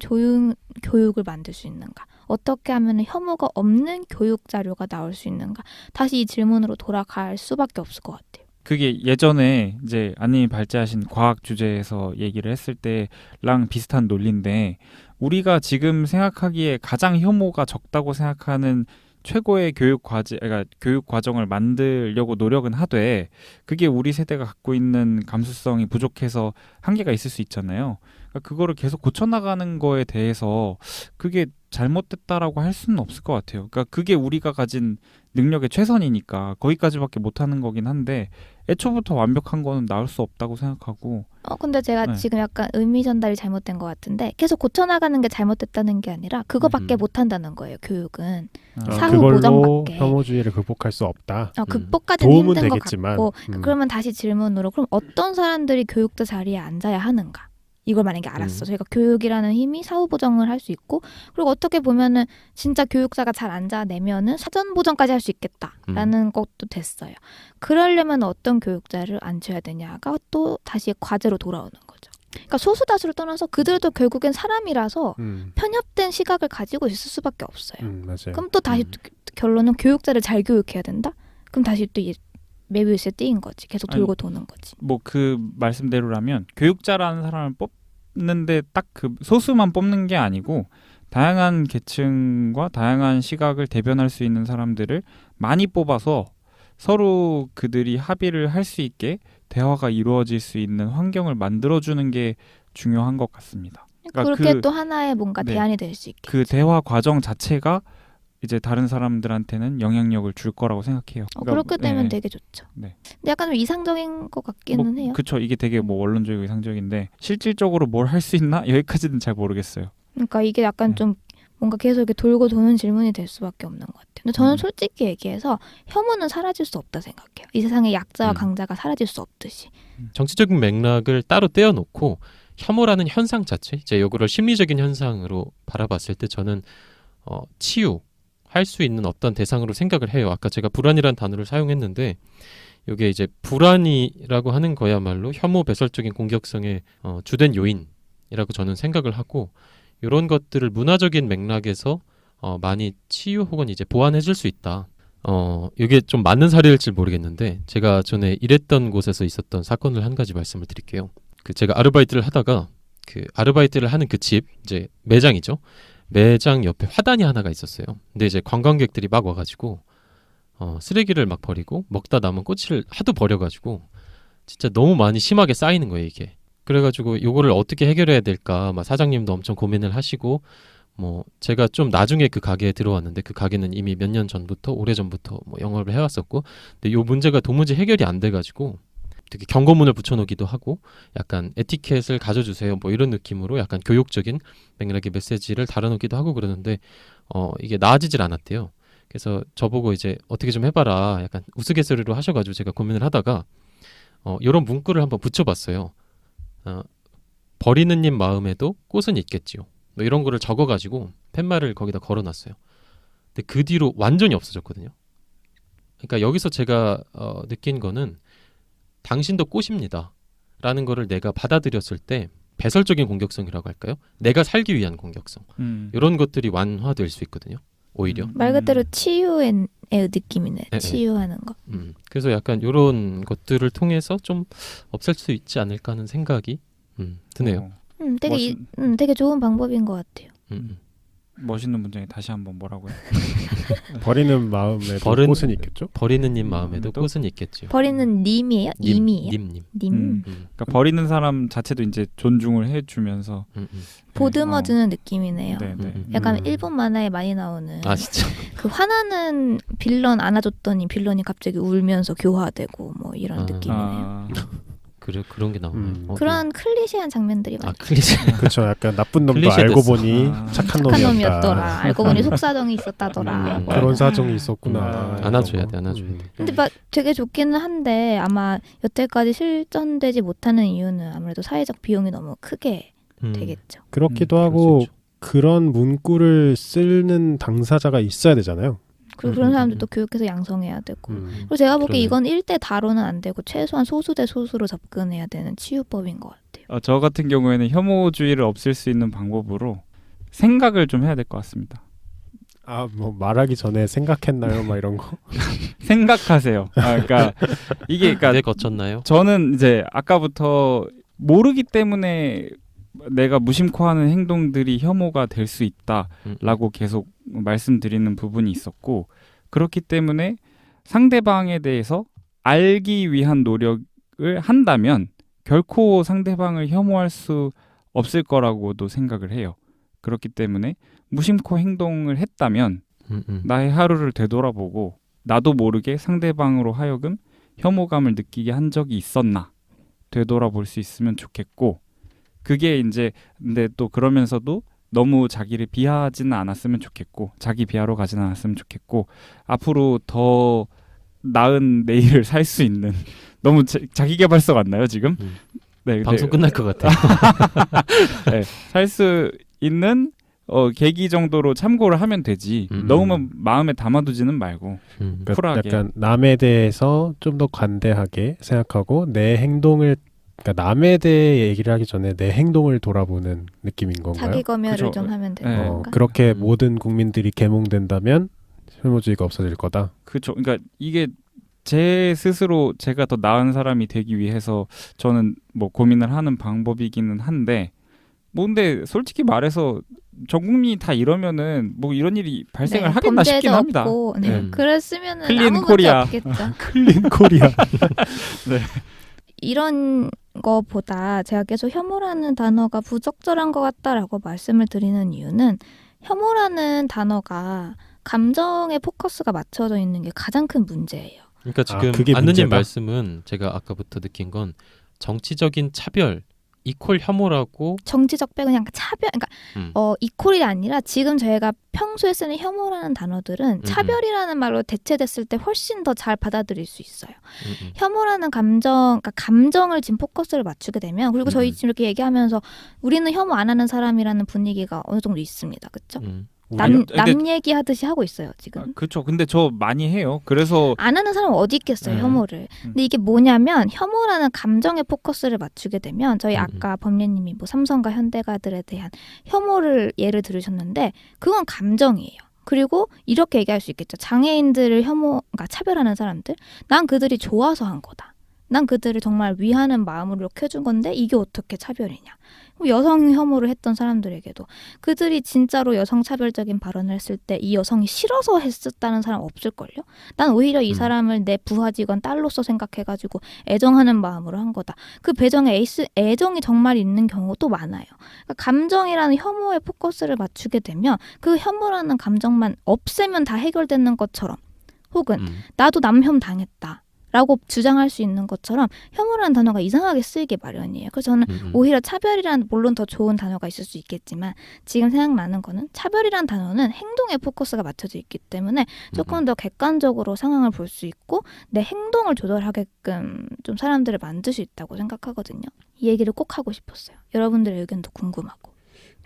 교육을 만들 수 있는가? 어떻게 하면은 혐오가 없는 교육 자료가 나올 수 있는가? 다시 이 질문으로 돌아갈 수밖에 없을 것 같아요.
그게 예전에 이제 안님이 발제하신 과학 주제에서 얘기를 했을 때랑 비슷한 논리인데 우리가 지금 생각하기에 가장 혐오가 적다고 생각하는 최고의 교육 과정을 만들려고 노력은 하되 그게 우리 세대가 갖고 있는 감수성이 부족해서 한계가 있을 수 있잖아요. 그러니까 그거를 계속 고쳐나가는 거에 대해서 그게 잘못됐다라고 할 수는 없을 것 같아요. 그러니까 그게 우리가 가진 능력의 최선이니까 거기까지밖에 못하는 거긴 한데 애초부터 완벽한 거는 나올 수 없다고 생각하고.
근데 제가 지금 약간 의미 전달이 잘못된 것 같은데 계속 고쳐나가는 게 잘못됐다는 게 아니라 그거밖에 못한다는 거예요. 교육은 사후
그걸로
보정밖에.
혐오주의를 극복할 수 없다.
극복까지는
도움은
힘든
되겠지만,
것 같고 그러면 다시 질문으로 그럼 어떤 사람들이 교육자 자리에 앉아야 하는가? 이걸 만약에 알았어. 저희가 교육이라는 힘이 사후 보정을 할 수 있고 그리고 어떻게 보면은 진짜 교육자가 잘 앉아내면은 사전 보정까지 할 수 있겠다라는 것도 됐어요. 그러려면 어떤 교육자를 앉혀야 되냐가 또 다시 과제로 돌아오는 거죠. 그러니까 소수다수를 떠나서 그들도 결국엔 사람이라서 편협된 시각을 가지고 있을 수밖에 없어요.
맞아요.
그럼 또 다시 결론은 교육자를 잘 교육해야 된다? 그럼 다시 또 메비우스에 띄인 거지. 계속 돌고 도는 거지.
뭐 그 말씀대로라면 교육자라는 사람을 뽑는데 딱 그 소수만 뽑는 게 아니고 다양한 계층과 다양한 시각을 대변할 수 있는 사람들을 많이 뽑아서 서로 그들이 합의를 할 수 있게 대화가 이루어질 수 있는 환경을 만들어주는 게 중요한 것 같습니다. 그러니까
그렇게 또 하나의 뭔가 대안이 될 수 있게.
그 대화 과정 자체가 이제 다른 사람들한테는 영향력을 줄 거라고 생각해요. 그러니까,
그렇게 되면 되게 좋죠.
네.
근데 약간 좀 이상적인 것 같기는 해요.
그렇죠. 이게 되게 뭐 원론적이고 이상적인데 실질적으로 뭘 할 수 있나? 여기까지는 잘 모르겠어요.
그러니까 이게 약간 좀 뭔가 계속 이렇게 돌고 도는 질문이 될 수밖에 없는 것 같아요. 근데 저는 솔직히 얘기해서 혐오는 사라질 수 없다 생각해요. 이 세상에 약자와 강자가 사라질 수 없듯이.
정치적인 맥락을 따로 떼어놓고 혐오라는 현상 자체, 이제 요거를 심리적인 현상으로 바라봤을 때 저는 치유할 수 있는 어떤 대상으로 생각을 해요. 아까 제가 불안이라는 단어를 사용했는데 이게 이제 불안이라고 하는 거야말로 혐오 배설적인 공격성의 주된 요인이라고 저는 생각을 하고 이런 것들을 문화적인 맥락에서 많이 치유 혹은 이제 보완해줄 수 있다. 이게 좀 맞는 사례일지 모르겠는데 제가 전에 일했던 곳에서 있었던 사건을 한 가지 말씀을 드릴게요. 제가 아르바이트를 하다가 아르바이트를 하는 그 집 이제 매장이죠. 매장 옆에 화단이 하나가 있었어요. 근데 이제 관광객들이 막 와가지고 쓰레기를 막 버리고 먹다 남은 꼬치를 하도 버려가지고 진짜 너무 많이 심하게 쌓이는 거예요 이게. 그래가지고 이거를 어떻게 해결해야 될까 막 사장님도 엄청 고민을 하시고 뭐 제가 좀 나중에 그 가게에 들어왔는데 그 가게는 이미 몇 년 전부터 오래전부터 뭐 영업을 해왔었고 근데 이 문제가 도무지 해결이 안 돼가지고 되게 경고문을 붙여놓기도 하고 약간 에티켓을 가져주세요 뭐 이런 느낌으로 약간 교육적인 맥락의 메시지를 달아놓기도 하고 그러는데 이게 나아지질 않았대요. 그래서 저보고 이제 어떻게 좀 해봐라 약간 우스갯소리로 하셔가지고 제가 고민을 하다가 이런 문구를 한번 붙여봤어요. 버리는 님 마음에도 꽃은 있겠지요. 뭐 이런 거를 적어가지고 팻말을 거기다 걸어놨어요. 근데 그 뒤로 완전히 없어졌거든요. 그러니까 여기서 제가 느낀 거는 당신도 꽃입니다 라는 거를 내가 받아들였을 때 배설적인 공격성이라고 할까요? 내가 살기 위한 공격성 이런 것들이 완화될 수 있거든요. 오히려
말 그대로 치유의 느낌이네.
네,
치유하는 거.
그래서 약간 이런 것들을 통해서 좀 없앨 수 있지 않을까 하는 생각이 드네요.
되게 좋은 방법인 것 같아요.
멋있는 문장이 다시 한번 뭐라고요?
버리는 마음에도 꽃은 있겠죠?
버리는 님 마음에도 꽃은 있겠죠.
버리는 님이에요? 님이에요?
님.
그러니까 버리는 사람 자체도 이제 존중을 해주면서
보듬어주는 느낌이네요. 약간 일본 만화에 많이 나오는
진짜?
그 화나는 빌런 안아줬더니 빌런이 갑자기 울면서 교화되고 뭐 이런 느낌이네요.
그런 게 나오나요?
그런 클리셰한 장면들이 많아요.
클리셰.
그렇죠. 약간 나쁜 놈도
클리셰
알고
됐어.
보니 착한 놈이었다.
알고 보니 속사정이 있었다더라.
그런 사정이 있었구나.
안아줘야 돼.
근데 막 되게 좋기는 한데 아마 여태까지 실전되지 못하는 이유는 아무래도 사회적 비용이 너무 크게 되겠죠.
그렇기도 하고 그런 문구를 쓰는 당사자가 있어야 되잖아요.
그리고 그런 사람들도 교육해서 양성해야 되고 그리고 제가 보기에 이건 1대 다로는 안 되고 최소한 소수 대 소수로 접근해야 되는 치유법인 것 같아요.
저 같은 경우에는 혐오주의를 없앨 수 있는 방법으로 생각을 좀 해야 될 것 같습니다.
뭐 말하기 전에 생각했나요? 막 이런 거.
생각하세요. 그러니까 이게
네, 거쳤나요?
저는 이제 아까부터 모르기 때문에 내가 무심코 하는 행동들이 혐오가 될 수 있다라고 계속 말씀드리는 부분이 있었고 그렇기 때문에 상대방에 대해서 알기 위한 노력을 한다면 결코 상대방을 혐오할 수 없을 거라고도 생각을 해요. 그렇기 때문에 무심코 행동을 했다면 나의 하루를 되돌아보고 나도 모르게 상대방으로 하여금 혐오감을 느끼게 한 적이 있었나 되돌아볼 수 있으면 좋겠고 그게 이제 근데 또 그러면서도 너무 자기를 비하하지는 않았으면 좋겠고 자기 비하로 가지는 않았으면 좋겠고 앞으로 더 나은 내일을 살 수 있는 너무 자기계발서 같나요 지금? 네,
방송 끝날 것 같아요.
네, 살 수 있는 계기 정도로 참고를 하면 되지 너무 마음에 담아두지는 말고 쿨하게
약간 남에 대해서 좀 더 관대하게 생각하고 내 행동을 그러니까 남에 대해 얘기를 하기 전에 내 행동을 돌아보는 느낌인 건가요?
자기 검열을
그죠.
좀 하면 되는 건가?
그렇게 모든 국민들이 계몽된다면 혐오주의가 없어질 거다.
그렇죠. 그러니까 이게 제 스스로 제가 더 나은 사람이 되기 위해서 저는 뭐 고민을 하는 방법이기는 한데 근데 솔직히 말해서 전 국민이 다 이러면은 뭐 이런 일이 발생을 하겠나 싶긴 합니다.
그랬으면은
클린
아무
코리아.
문제 없겠죠.
클린 코리아.
네.
이런 거보다 제가 계속 혐오라는 단어가 부적절한 것 같다라고 말씀을 드리는 이유는 혐오라는 단어가 감정의 포커스가 맞춰져 있는 게 가장 큰 문제예요.
그러니까 지금 안느님 말씀은 제가 아까부터 느낀 건 정치적인 차별 이퀄 혐오라고
정치적 빼고 그냥 차별 그러니까 이퀄이 아니라 지금 저희가 평소에 쓰는 혐오라는 단어들은 차별이라는 말로 대체됐을 때 훨씬 더 잘 받아들일 수 있어요. 혐오라는 감정 그러니까 감정을 지금 포커스를 맞추게 되면 그리고 저희 지금 이렇게 얘기하면서 우리는 혐오 안 하는 사람이라는 분위기가 어느 정도 있습니다. 그렇죠? 남 얘기하듯이 하고 있어요 지금.
그렇죠. 근데 저 많이 해요. 그래서
안 하는 사람은 어디 있겠어요 혐오를. 근데 이게 뭐냐면 혐오라는 감정의 포커스를 맞추게 되면 저희 아까 법례님이 뭐 삼성과 현대가들에 대한 혐오를 예를 들으셨는데 그건 감정이에요. 그리고 이렇게 얘기할 수 있겠죠. 장애인들을 그러니까 차별하는 사람들, 난 그들이 좋아서 한 거다. 난 그들을 정말 위하는 마음으로 이렇게 해준 건데 이게 어떻게 차별이냐. 여성 혐오를 했던 사람들에게도 그들이 진짜로 여성 차별적인 발언을 했을 때 이 여성이 싫어서 했었다는 사람 없을걸요? 난 오히려 이 사람을 내 부하 직원 딸로서 생각해가지고 애정하는 마음으로 한 거다. 그 배정에 애정이 정말 있는 경우도 많아요. 그러니까 감정이라는 혐오에 포커스를 맞추게 되면 그 혐오라는 감정만 없애면 다 해결되는 것처럼 혹은 나도 남혐 당했다. 라고 주장할 수 있는 것처럼 혐오라는 단어가 이상하게 쓰이기 마련이에요. 그래서 저는 오히려 차별이란 물론 더 좋은 단어가 있을 수 있겠지만 지금 생각나는 거는 차별이란 단어는 행동에 포커스가 맞춰져 있기 때문에 조금 더 객관적으로 상황을 볼 수 있고 내 행동을 조절하게끔 좀 사람들을 만들 수 있다고 생각하거든요. 이 얘기를 꼭 하고 싶었어요. 여러분들의 의견도 궁금하고.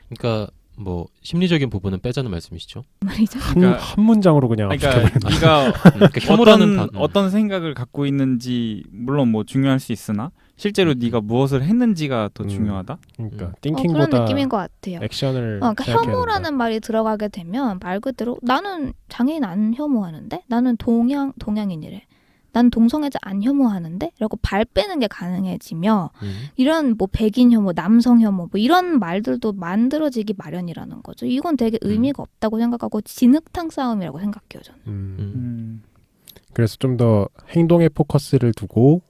그러니까 뭐 심리적인 부분은 빼자는 말씀이시죠?
말이죠.
한 문장으로 그냥
그러니까 네가
그러니까 혐오라는
어떤 생각을 갖고 있는지 물론 뭐 중요할 수 있으나 실제로 네가 무엇을 했는지가 더 중요하다.
그러니까
그런
띵킹보다
느낌인 것 같아요.
액션을
그러니까
생각해야
혐오라는
된다.
말이 들어가게 되면 말 그대로 나는 장애인 안 혐오하는데 나는 동양인이래. 난 동성애자 안 혐오하는데? 라고 발 빼는 게 가능해지며 이런 뭐 백인 혐오, 남성 혐오 뭐 이런 말들도 만들어지기 마련이라는 거죠. 이건 되게 의미가 없다고 생각하고 진흙탕 싸움이라고 생각해요. 저는.
그래서 좀 더 행동에 포커스를 두고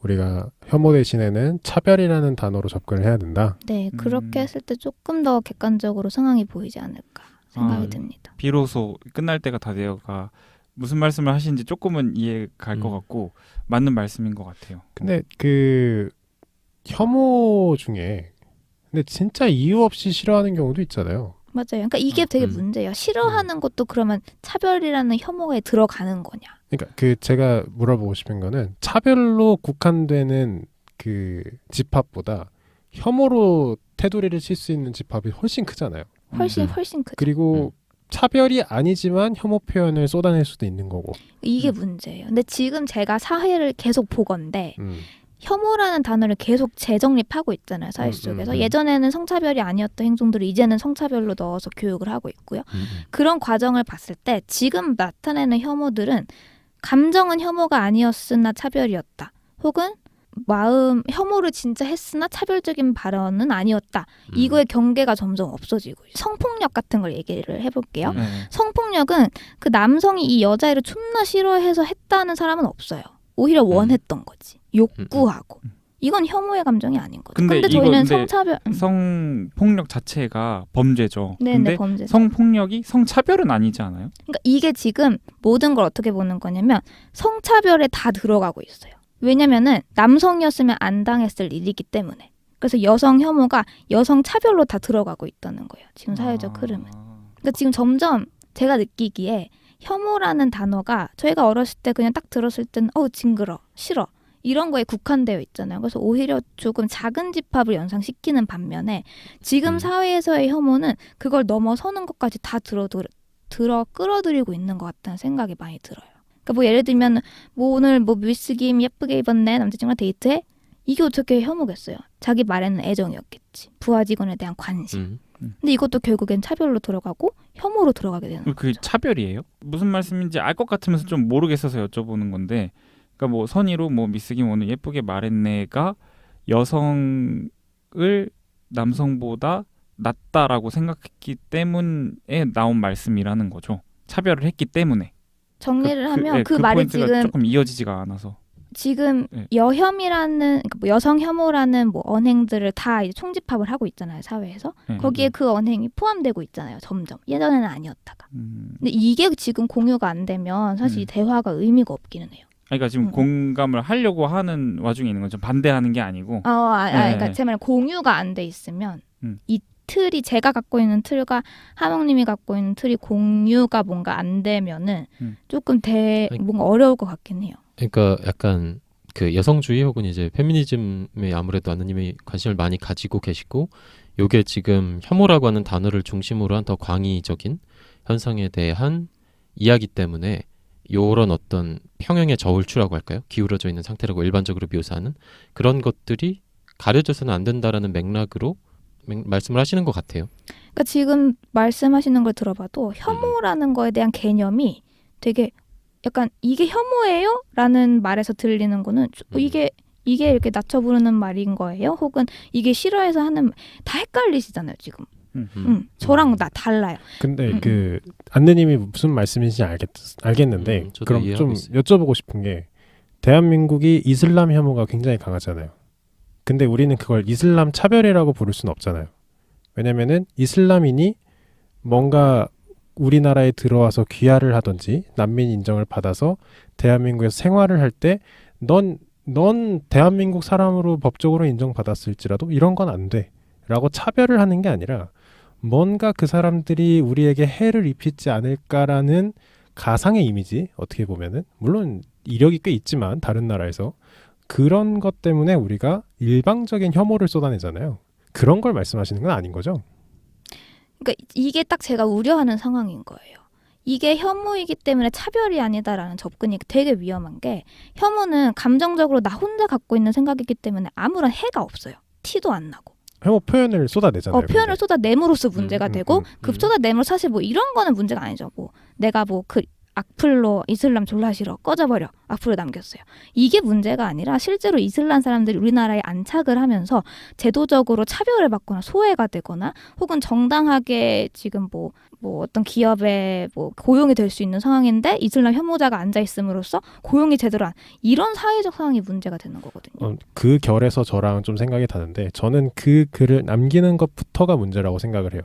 우리가 혐오 대신에는 차별이라는 단어로 접근을 해야 된다.
네. 그렇게 했을 때 조금 더 객관적으로 상황이 보이지 않을까 생각이 듭니다.
비로소 끝날 때가 다 되어가 무슨 말씀을 하시는지 조금은 이해 갈 것 같고 맞는 말씀인 것 같아요.
근데 그 혐오 중에 근데 진짜 이유 없이 싫어하는 경우도 있잖아요.
맞아요. 그러니까 이게 되게 문제예요. 싫어하는 것도 그러면 차별이라는 혐오에 들어가는 거냐.
그러니까 그 제가 물어보고 싶은 거는 차별로 국한되는 그 집합보다 혐오로 테두리를 칠 수 있는 집합이 훨씬 크잖아요.
훨씬 크죠.
그리고 차별이 아니지만 혐오 표현을 쏟아낼 수도 있는 거고.
이게 문제예요. 근데 지금 제가 사회를 계속 보건대 혐오라는 단어를 계속 재정립하고 있잖아요. 사회 속에서. 예전에는 성차별이 아니었던 행동들을 이제는 성차별로 넣어서 교육을 하고 있고요. 그런 과정을 봤을 때 지금 나타내는 혐오들은 감정은 혐오가 아니었으나 차별이었다. 혹은 혐오를 진짜 했으나 차별적인 발언은 아니었다. 이거의 경계가 점점 없어지고 있어요. 성폭력 같은 걸 얘기를 해볼게요. 성폭력은 그 남성이 이 여자애를 존나 싫어해서 했다는 사람은 없어요. 오히려 원했던 거지. 욕구하고. 이건 혐오의 감정이 아닌 거죠. 근데 저희는 성차별...
성폭력 자체가 범죄죠.
네,
근데
범죄죠.
성폭력이 성차별은 아니지 않아요?
그러니까 이게 지금 모든 걸 어떻게 보는 거냐면 성차별에 다 들어가고 있어요. 왜냐면은 남성이었으면 안 당했을 일이기 때문에. 그래서 여성 혐오가 여성 차별로 다 들어가고 있다는 거예요. 지금 사회적 흐름은. 그러니까 지금 점점 제가 느끼기에 혐오라는 단어가 저희가 어렸을 때 그냥 딱 들었을 때는 징그러, 싫어. 이런 거에 국한되어 있잖아요. 그래서 오히려 조금 작은 집합을 연상시키는 반면에 지금 사회에서의 혐오는 그걸 넘어서는 것까지 다 들어 끌어들이고 있는 것 같다는 생각이 많이 들어요. 그러니까 뭐 예를 들면 뭐 오늘 뭐 미스김 예쁘게 입었네 남자친구랑 데이트해? 이게 어떻게 혐오겠어요? 자기 말에는 애정이었겠지. 부하 직원에 대한 관심. 근데 이것도 결국엔 차별로 들어가고 혐오로 들어가게 되는
그
거죠.
차별이에요? 무슨 말씀인지 알 것 같으면서 좀 모르겠어서 여쭤보는 건데 그러니까 뭐 선의로 뭐 미스김 오늘 예쁘게 말했네가 여성을 남성보다 낫다라고 생각했기 때문에 나온 말씀이라는 거죠. 차별을 했기 때문에.
정리를 하면 그 말이
포인트가
지금
조금 이어지지가 않아서
지금 여혐이라는 그러니까 뭐 여성 혐오라는 뭐 언행들을 다 이제 총집합을 하고 있잖아요 사회에서. 거기에 그 언행이 포함되고 있잖아요 점점. 예전에는 아니었다가. 근데 이게 지금 공유가 안 되면 사실 이 대화가 의미가 없기는 해요.
그러니까 지금 공감을 하려고 하는 와중에 있는 거죠. 반대하는 게 아니고.
그러니까 제 말은 공유가 안 돼 있으면 이 틀이 제가 갖고 있는 틀과 하몽님이 갖고 있는 틀이 공유가 뭔가 안 되면은 조금 뭔가 어려울 것 같긴 해요.
그러니까 약간 그 여성주의 혹은 이제 페미니즘에 아무래도 아느님이 관심을 많이 가지고 계시고 요게 지금 혐오라고 하는 단어를 중심으로 한 더 광의적인 현상에 대한 이야기 때문에 요런 어떤 평형의 저울추라고 할까요? 기울어져 있는 상태라고 일반적으로 묘사하는 그런 것들이 가려져서는 안 된다라는 맥락으로 말씀을 하시는 것 같아요.
그러니까 지금 말씀하시는 걸 들어봐도 혐오라는 거에 대한 개념이 되게 약간 이게 혐오예요? 라는 말에서 들리는 거는 이게 이렇게 낮춰 부르는 말인 거예요? 혹은 이게 싫어해서 하는 다 헷갈리시잖아요 지금. 저랑 나 달라요.
근데 그 안내님이 무슨 말씀인지 알겠는데 그럼 좀 여쭤보고 싶은 게 대한민국이 이슬람 혐오가 굉장히 강하잖아요. 근데 우리는 그걸 이슬람 차별이라고 부를 수는 없잖아요. 왜냐면은 이슬람인이 뭔가 우리나라에 들어와서 귀화를 하든지 난민 인정을 받아서 대한민국에서 생활을 할 때 넌 대한민국 사람으로 법적으로 인정받았을지라도 이런 건 안 돼 라고 차별을 하는 게 아니라 뭔가 그 사람들이 우리에게 해를 입히지 않을까라는 가상의 이미지, 어떻게 보면은 물론 이력이 꽤 있지만 다른 나라에서 그런 것 때문에 우리가 일방적인 혐오를 쏟아내잖아요. 그런 걸 말씀하시는 건 아닌 거죠?
그러니까 이게 딱 제가 우려하는 상황인 거예요. 이게 혐오이기 때문에 차별이 아니다라는 접근이 되게 위험한 게 혐오는 감정적으로 나 혼자 갖고 있는 생각이기 때문에 아무런 해가 없어요. 티도 안 나고.
혐오 표현을 쏟아내잖아요.
표현을 쏟아냄으로써 문제가 되고 그 쏟아냄으로 사실 뭐 이런 거는 문제가 아니죠. 뭐 내가 뭐 그 악플로 이슬람 졸라 싫어 꺼져버려 악플을 남겼어요. 이게 문제가 아니라 실제로 이슬람 사람들이 우리나라에 안착을 하면서 제도적으로 차별을 받거나 소외가 되거나 혹은 정당하게 지금 뭐 어떤 기업에 뭐 고용이 될 수 있는 상황인데 이슬람 혐오자가 앉아 있음으로써 고용이 제대로 안 이런 사회적 상황이 문제가 되는 거거든요.
그 결에서 저랑 좀 생각이 다른데 저는 그 글을 남기는 것부터가 문제라고 생각을 해요.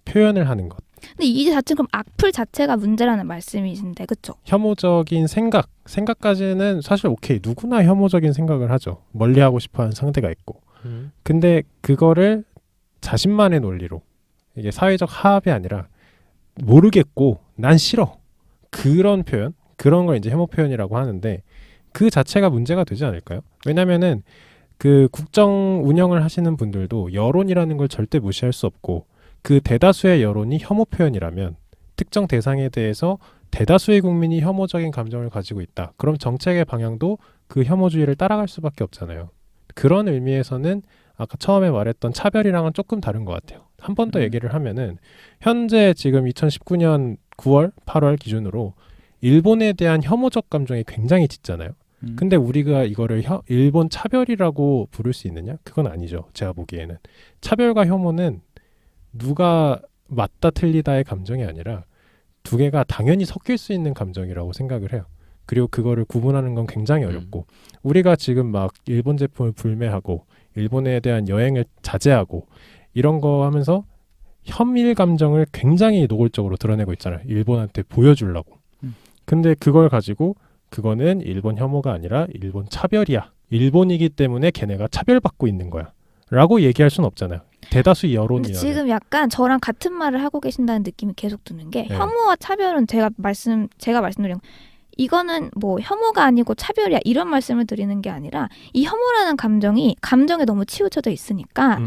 표현을 하는 것.
근데 이 자체는 그럼 악플 자체가 문제라는 말씀이신데 그렇죠?
혐오적인 생각까지는 사실 오케이. 누구나 혐오적인 생각을 하죠. 멀리하고 싶어하는 상대가 있고. 근데 그거를 자신만의 논리로 이게 사회적 하합이 아니라 모르겠고 난 싫어. 그런 표현, 그런 걸 이제 혐오 표현이라고 하는데 그 자체가 문제가 되지 않을까요? 왜냐면은 그 국정 운영을 하시는 분들도 여론이라는 걸 절대 무시할 수 없고 그 대다수의 여론이 혐오 표현이라면 특정 대상에 대해서 대다수의 국민이 혐오적인 감정을 가지고 있다. 그럼 정책의 방향도 그 혐오주의를 따라갈 수밖에 없잖아요. 그런 의미에서는 아까 처음에 말했던 차별이랑은 조금 다른 것 같아요. 한 번 더 얘기를 하면은 현재 지금 2019년 9월, 8월 기준으로 일본에 대한 혐오적 감정이 굉장히 짙잖아요. 근데 우리가 이거를 일본 차별이라고 부를 수 있느냐? 그건 아니죠. 제가 보기에는. 차별과 혐오는 누가 맞다 틀리다의 감정이 아니라 두 개가 당연히 섞일 수 있는 감정이라고 생각을 해요. 그리고 그거를 구분하는 건 굉장히 어렵고 우리가 지금 막 일본 제품을 불매하고 일본에 대한 여행을 자제하고 이런 거 하면서 혐일 감정을 굉장히 노골적으로 드러내고 있잖아요. 일본한테 보여주려고. 근데 그걸 가지고 그거는 일본 혐오가 아니라 일본 차별이야. 일본이기 때문에 걔네가 차별받고 있는 거야. 라고 얘기할 수는 없잖아요. 대다수 여론이라면.
지금 약간 저랑 같은 말을 하고 계신다는 느낌이 계속 드는 게 혐오와 차별은 제가 말씀드린 이거는 뭐 혐오가 아니고 차별이야 이런 말씀을 드리는 게 아니라 이 혐오라는 감정에 너무 치우쳐져 있으니까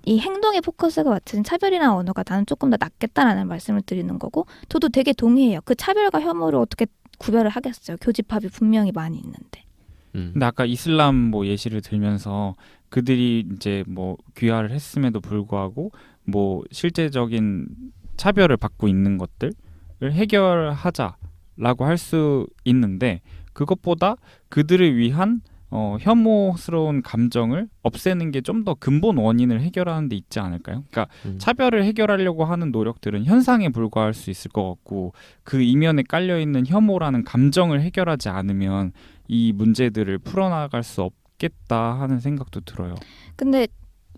이 행동의 포커스가 맞춰진 차별이나 언어가 나는 조금 더 낫겠다라는 말씀을 드리는 거고 저도 되게 동의해요. 그 차별과 혐오를 어떻게 구별을 하겠어요. 교집합이 분명히 많이 있는데.
근데 아까 이슬람 뭐 예시를 들면서 그들이 이제 뭐 귀화를 했음에도 불구하고 뭐 실제적인 차별을 받고 있는 것들을 해결하자라고 할 수 있는데 그것보다 그들을 위한 혐오스러운 감정을 없애는 게 좀 더 근본 원인을 해결하는 데 있지 않을까요? 그러니까 차별을 해결하려고 하는 노력들은 현상에 불과할 수 있을 것 같고 그 이면에 깔려있는 혐오라는 감정을 해결하지 않으면 이 문제들을 풀어나갈 수 없겠다 하는 생각도 들어요.
근데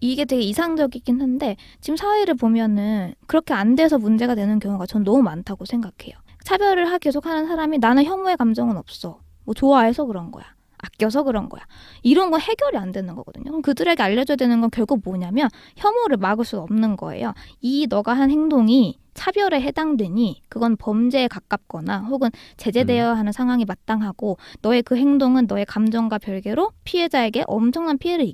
이게 되게 이상적이긴 한데 지금 사회를 보면은 그렇게 안 돼서 문제가 되는 경우가 전 너무 많다고 생각해요. 차별을 계속하는 사람이 나는 혐오의 감정은 없어. 뭐 좋아해서 그런 거야. 아껴서 그런 거야. 이런 건 해결이 안 되는 거거든요. 그럼 그들에게 알려줘야 되는 건 결국 뭐냐면 혐오를 막을 수 없는 거예요. 이 너가 한 행동이 차별에 해당되니 그건 범죄에 가깝거나 혹은 제재되어야 하는 상황이 마땅하고 너의 그 행동은 너의 감정과 별개로 피해자에게 엄청난 피해를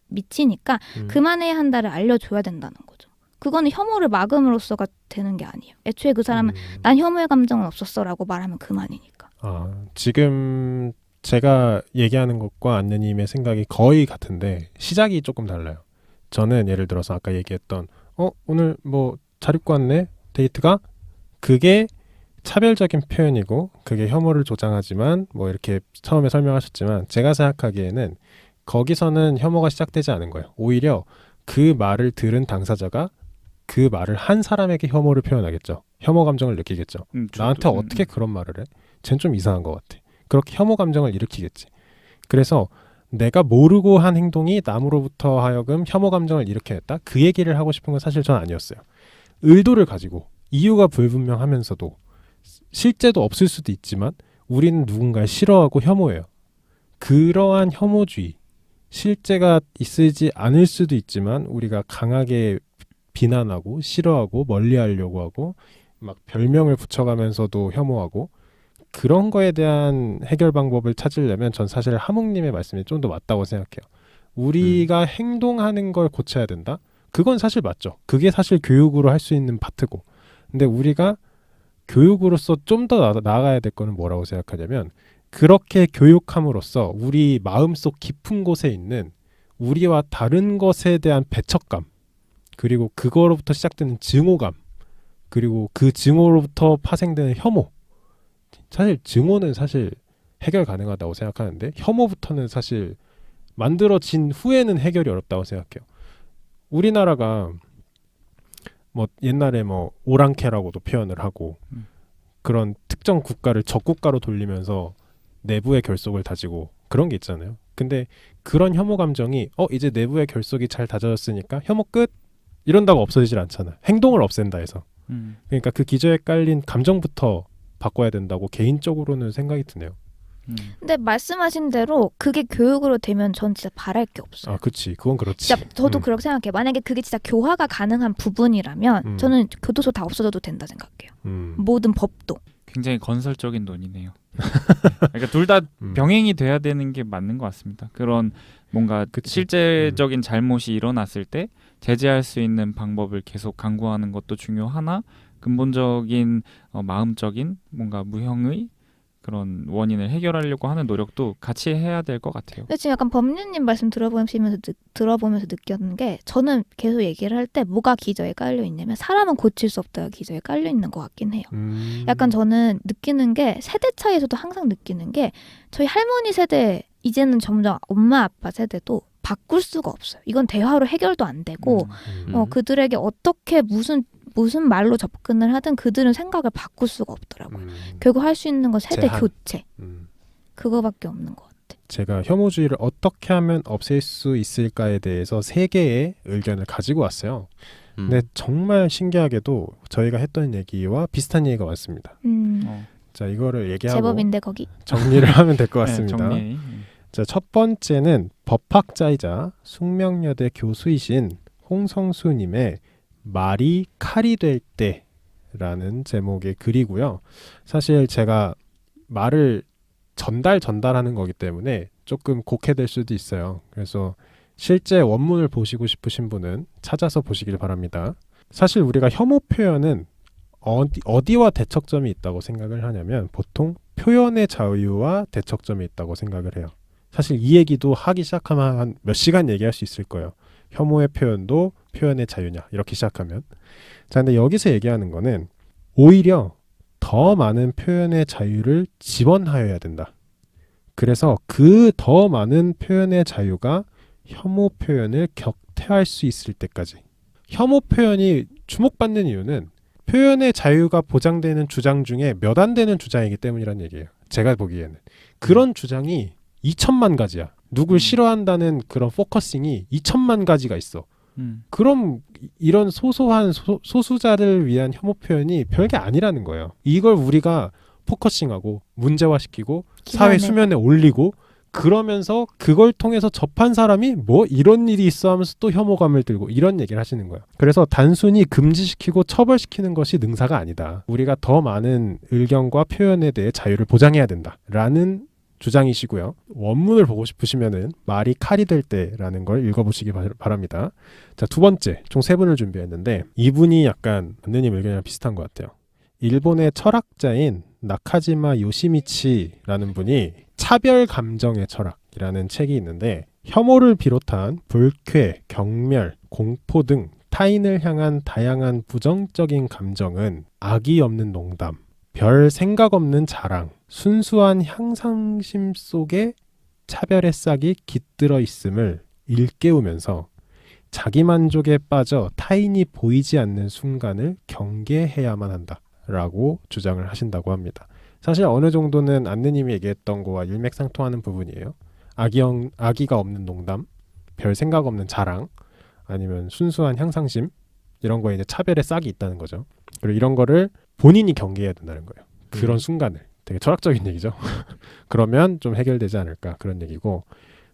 미치니까 그만해야 한다를 알려줘야 된다는 거죠. 그거는 혐오를 막음으로써가 되는 게 아니에요. 애초에 그 사람은 난 혐오의 감정은 없었어라고 말하면 그만이니까.
지금 제가 얘기하는 것과 안내님의 생각이 거의 같은데 시작이 조금 달라요. 저는 예를 들어서 아까 얘기했던 오늘 뭐 잘 입고 왔네 데이트가 그게 차별적인 표현이고 그게 혐오를 조장하지만 뭐 이렇게 처음에 설명하셨지만 제가 생각하기에는 거기서는 혐오가 시작되지 않은 거예요. 오히려 그 말을 들은 당사자가 그 말을 한 사람에게 혐오를 표현하겠죠. 혐오 감정을 느끼겠죠. 나한테 어떻게 그런 말을 해? 쟨 좀 이상한 것 같아. 그렇게 혐오 감정을 일으키겠지. 그래서 내가 모르고 한 행동이 남으로부터 하여금 혐오 감정을 일으켜냈다. 그 얘기를 하고 싶은 건 사실 전 아니었어요. 의도를 가지고 이유가 불분명하면서도 실제도 없을 수도 있지만 우리는 누군가를 싫어하고 혐오해요. 그러한 혐오주의, 실제가 있지 않을 수도 있지만 우리가 강하게 비난하고 싫어하고 멀리하려고 하고 막 별명을 붙여가면서도 혐오하고 그런 거에 대한 해결 방법을 찾으려면 전 사실 하몽님의 말씀이 좀 더 맞다고 생각해요. 우리가 행동하는 걸 고쳐야 된다? 그건 사실 맞죠. 그게 사실 교육으로 할 수 있는 파트고. 근데 우리가 교육으로서 좀 더 나아가야 될 거는 뭐라고 생각하냐면 그렇게 교육함으로써 우리 마음속 깊은 곳에 있는 우리와 다른 것에 대한 배척감 그리고 그거로부터 시작되는 증오감 그리고 그 증오로부터 파생되는 혐오 사실 증오는 사실 해결 가능하다고 생각하는데 혐오부터는 사실 만들어진 후에는 해결이 어렵다고 생각해요. 우리나라가 뭐 옛날에 뭐 오랑캐라고도 표현을 하고 그런 특정 국가를 적국가로 돌리면서 내부의 결속을 다지고 그런 게 있잖아요. 근데 그런 혐오 감정이 이제 내부의 결속이 잘 다져졌으니까 혐오 끝 이런다고 없어지질 않잖아. 행동을 없앤다 해서. 그러니까 그 기저에 깔린 감정부터 바꿔야 된다고 개인적으로는 생각이 드네요.
근데 말씀하신 대로 그게 교육으로 되면 전 진짜 바랄 게 없어요.
아, 그렇지. 그건 그렇지.
진짜 저도 그렇게 생각해요. 만약에 그게 진짜 교화가 가능한 부분이라면 저는 교도소 다 없어져도 된다 생각해요. 모든 법도.
굉장히 건설적인 논의네요. 그러니까 둘 다 병행이 돼야 되는 게 맞는 것 같습니다. 그런 뭔가 실제적인 잘못이 일어났을 때 제재할 수 있는 방법을 계속 강구하는 것도 중요하나 근본적인 마음적인 뭔가 무형의 그런 원인을 해결하려고 하는 노력도 같이 해야 될 것 같아요.
근데 지금 약간 법률님 말씀 들어보면서 느꼈는 게 저는 계속 얘기를 할 때 뭐가 기저에 깔려 있냐면 사람은 고칠 수 없다가 기저에 깔려 있는 것 같긴 해요. 약간 저는 느끼는 게 세대 차이에서도 항상 느끼는 게 저희 할머니 세대 이제는 점점 엄마 아빠 세대도 바꿀 수가 없어요. 이건 대화로 해결도 안 되고 그들에게 어떻게 무슨 말로 접근을 하든 그들은 생각을 바꿀 수가 없더라고요. 결국 할 수 있는 건 세대
제한.
교체. 그거밖에 없는 것 같아.
제가 혐오주의를 어떻게 하면 없앨 수 있을까에 대해서 3개의 의견을 가지고 왔어요. 근데 정말 신기하게도 저희가 했던 얘기와 비슷한 얘기가 왔습니다. 자, 이거를 얘기하고
제법인데 거기
정리를 하면 될 것 같습니다.
네, 정리.
자, 첫 번째는 법학자이자 숙명여대 교수이신 홍성수님의 말이 칼이 될 때라는 제목의 글이고요. 사실 제가 말을 전달하는 거기 때문에 조금 곡해될 수도 있어요. 그래서 실제 원문을 보시고 싶으신 분은 찾아서 보시길 바랍니다. 사실 우리가 혐오 표현은 어디와 대척점이 있다고 생각을 하냐면 보통 표현의 자유와 대척점이 있다고 생각을 해요. 사실 이 얘기도 하기 시작하면 한 몇 시간 얘기할 수 있을 거예요. 혐오의 표현도 표현의 자유냐 이렇게 시작하면. 자, 근데 여기서 얘기하는 거는 오히려 더 많은 표현의 자유를 지원하여야 된다. 그래서 그 더 많은 표현의 자유가 혐오 표현을 격퇴할 수 있을 때까지. 혐오 표현이 주목받는 이유는 표현의 자유가 보장되는 주장 중에 몇 안 되는 주장이기 때문이라는 얘기예요. 제가 보기에는. 그런 주장이 2천만 가지야. 누굴 싫어한다는 그런 포커싱이 2천만 가지가 있어. 그럼 이런 소소한 소수자를 위한 혐오 표현이 별게 아니라는 거예요. 이걸 우리가 포커싱하고 문제화시키고 사회 수면에 올리고 그러면서 그걸 통해서 접한 사람이 뭐 이런 일이 있어 하면서 또 혐오감을 들고 이런 얘기를 하시는 거예요. 그래서 단순히 금지시키고 처벌시키는 것이 능사가 아니다. 우리가 더 많은 의견과 표현에 대해 자유를 보장해야 된다라는 주장이시고요. 원문을 보고 싶으시면은 말이 칼이 될 때라는 걸 읽어보시기 바랍니다. 자, 두 번째, 총 3분을 준비했는데 이분이 약간 안느님 의견이랑 비슷한 것 같아요. 일본의 철학자인 나카지마 요시미치라는 분이 차별 감정의 철학이라는 책이 있는데 혐오를 비롯한 불쾌, 경멸, 공포 등 타인을 향한 다양한 부정적인 감정은 악이 없는 농담, 별 생각 없는 자랑, 순수한 향상심 속에 차별의 싹이 깃들어 있음을 일깨우면서 자기만족에 빠져 타인이 보이지 않는 순간을 경계해야만 한다라고 주장을 하신다고 합니다. 사실 어느 정도는 안느님이 얘기했던 거와 일맥상통하는 부분이에요. 악의가 없는 농담, 별 생각 없는 자랑, 아니면 순수한 향상심, 이런 거에 이제 차별의 싹이 있다는 거죠. 그리고 이런 거를 본인이 경계해야 된다는 거예요. 그런 순간을. 되게 철학적인 얘기죠. 그러면 좀 해결되지 않을까, 그런 얘기고.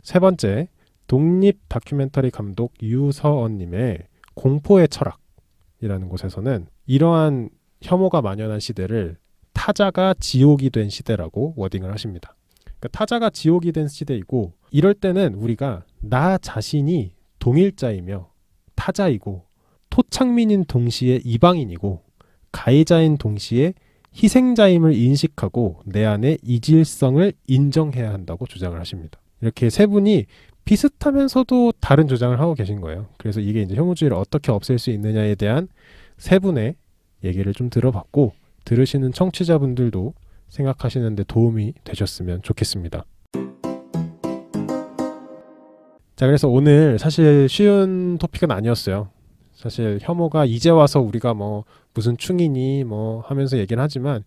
세 번째, 독립 다큐멘터리 감독 유서언님의 공포의 철학이라는 곳에서는 이러한 혐오가 만연한 시대를 타자가 지옥이 된 시대라고 워딩을 하십니다. 그러니까 타자가 지옥이 된 시대이고, 이럴 때는 우리가 나 자신이 동일자이며 타자이고 토착민인 동시에 이방인이고 가해자인 동시에 희생자임을 인식하고 내 안의 이질성을 인정해야 한다고 주장을 하십니다. 이렇게 세 분이 비슷하면서도 다른 주장을 하고 계신 거예요. 그래서 이게 이제 혐오주의를 어떻게 없앨 수 있느냐에 대한 세 분의 얘기를 좀 들어봤고, 들으시는 청취자분들도 생각하시는데 도움이 되셨으면 좋겠습니다. 자, 그래서 오늘 사실 쉬운 토픽은 아니었어요. 사실 혐오가 이제 와서 우리가 뭐 무슨 충이니 뭐 하면서 얘기는 하지만,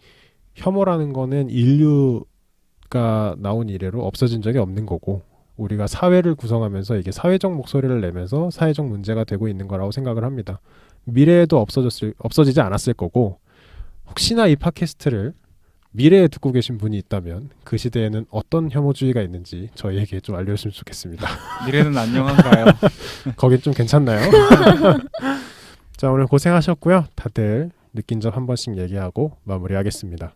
혐오라는 거는 인류가 나온 이래로 없어진 적이 없는 거고, 우리가 사회를 구성하면서 이게 사회적 목소리를 내면서 사회적 문제가 되고 있는 거라고 생각을 합니다. 미래에도 없어지지 않았을 거고, 혹시나 이 팟캐스트를 미래에 듣고 계신 분이 있다면 그 시대에는 어떤 혐오주의가 있는지 저희에게 좀 알려주시면 좋겠습니다.
미래는 안녕한가요?
거긴 좀 괜찮나요? 자, 오늘 고생하셨고요. 다들 느낀 점 한 번씩 얘기하고 마무리하겠습니다.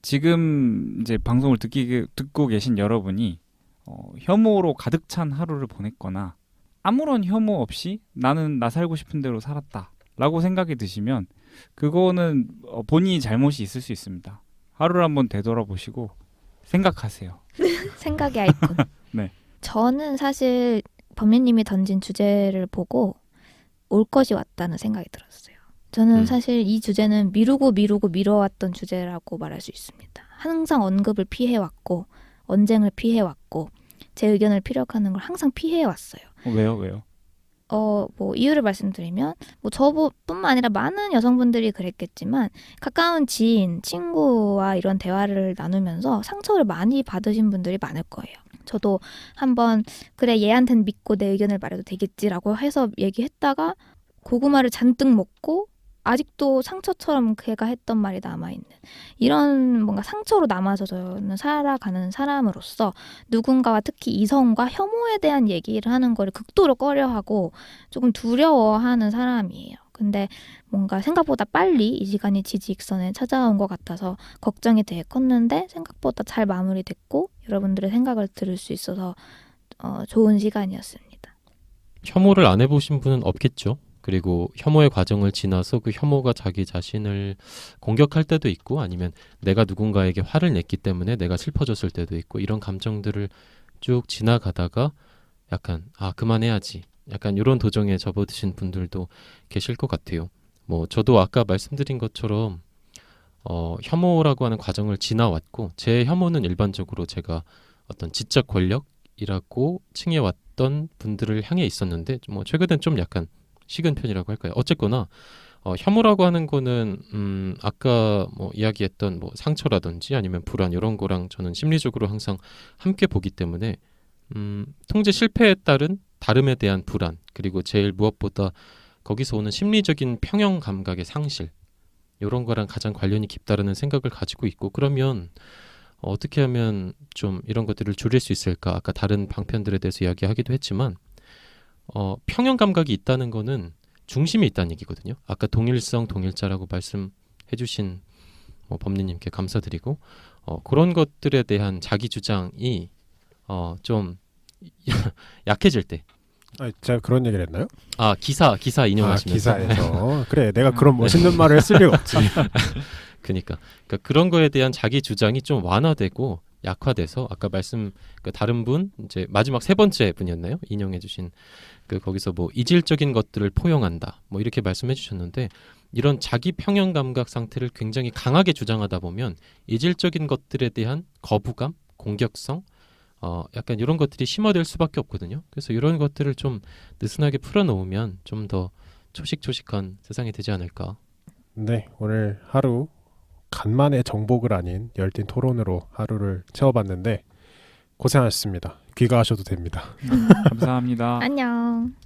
지금
이제 방송을 듣고 계신 여러분이 혐오로 가득 찬 하루를 보냈거나 아무런 혐오 없이 나는 나 살고 싶은 대로 살았다라고 생각이 드시면 그거는 본인이 잘못이 있을 수 있습니다. 하루를 한번 되돌아보시고 생각하세요.
생각의 아이콘.
네.
저는 사실 범리님이 던진 주제를 보고 올 것이 왔다는 생각이 들었어요. 저는 사실 이 주제는 미뤄왔던 주제라고 말할 수 있습니다. 항상 언급을 피해왔고 언쟁을 피해왔고 제 의견을 피력하는 걸 항상 피해왔어요.
왜요?
뭐 이유를 말씀드리면 뭐 저뿐만 아니라 많은 여성분들이 그랬겠지만 가까운 지인, 친구와 이런 대화를 나누면서 상처를 많이 받으신 분들이 많을 거예요. 저도 한번 그래 얘한테는 믿고 내 의견을 말해도 되겠지라고 해서 얘기했다가 고구마를 잔뜩 먹고 아직도 상처처럼 걔가 했던 말이 남아있는 이런 뭔가 상처로 남아서 저는 살아가는 사람으로서 누군가와 특히 이성과 혐오에 대한 얘기를 하는 걸 극도로 꺼려하고 조금 두려워하는 사람이에요. 근데 뭔가 생각보다 빨리 이 시간이 지지익선에 찾아온 것 같아서 걱정이 되게 컸는데 생각보다 잘 마무리됐고 여러분들의 생각을 들을 수 있어서 좋은 시간이었습니다.
혐오를 안 해보신 분은 없겠죠. 그리고 혐오의 과정을 지나서 그 혐오가 자기 자신을 공격할 때도 있고 아니면 내가 누군가에게 화를 냈기 때문에 내가 슬퍼졌을 때도 있고 이런 감정들을 쭉 지나가다가 약간 그만해야지 약간 이런 도정에 접어드신 분들도 계실 것 같아요. 뭐 저도 아까 말씀드린 것처럼 혐오라고 하는 과정을 지나왔고 제 혐오는 일반적으로 제가 어떤 지적 권력이라고 칭해왔던 분들을 향해 있었는데 뭐 최근엔 좀 약간 식은 편이라고 할까요? 어쨌거나 혐오라고 하는 거는 아까 뭐 이야기했던 뭐 상처라든지 아니면 불안 이런 거랑 저는 심리적으로 항상 함께 보기 때문에 통제 실패에 따른 다름에 대한 불안 그리고 제일 무엇보다 거기서 오는 심리적인 평형 감각의 상실 이런 거랑 가장 관련이 깊다라는 생각을 가지고 있고 그러면 어떻게 하면 좀 이런 것들을 줄일 수 있을까? 아까 다른 방편들에 대해서 이야기하기도 했지만 평형 감각이 있다는 거는 중심이 있다는 얘기거든요. 아까 동일성, 동일자라고 말씀해주신 법리님께 감사드리고 그런 것들에 대한 자기 주장이 좀 약해질 때.
제가 그런 얘기를 했나요?
기사 인용하시면서.
기사에서. 그래, 내가 그런 멋있는 말을 했을 리가 없지.
그러니까 그런 거에 대한 자기 주장이 좀 완화되고 약화돼서 아까 말씀 그 다른 분 이제 마지막 세 번째 분이었나요? 인용해주신 그 거기서 뭐 이질적인 것들을 포용한다 뭐 이렇게 말씀해주셨는데 이런 자기 평형 감각 상태를 굉장히 강하게 주장하다 보면 이질적인 것들에 대한 거부감, 공격성, 약간 이런 것들이 심화될 수밖에 없거든요. 그래서 이런 것들을 좀 느슨하게 풀어놓으면 좀 더 초식초식한 세상이 되지 않을까.
네, 오늘 하루 간만에 정복을 아닌 열띤 토론으로 하루를 채워봤는데 고생하셨습니다. 귀가하셔도 됩니다.
감사합니다.
안녕.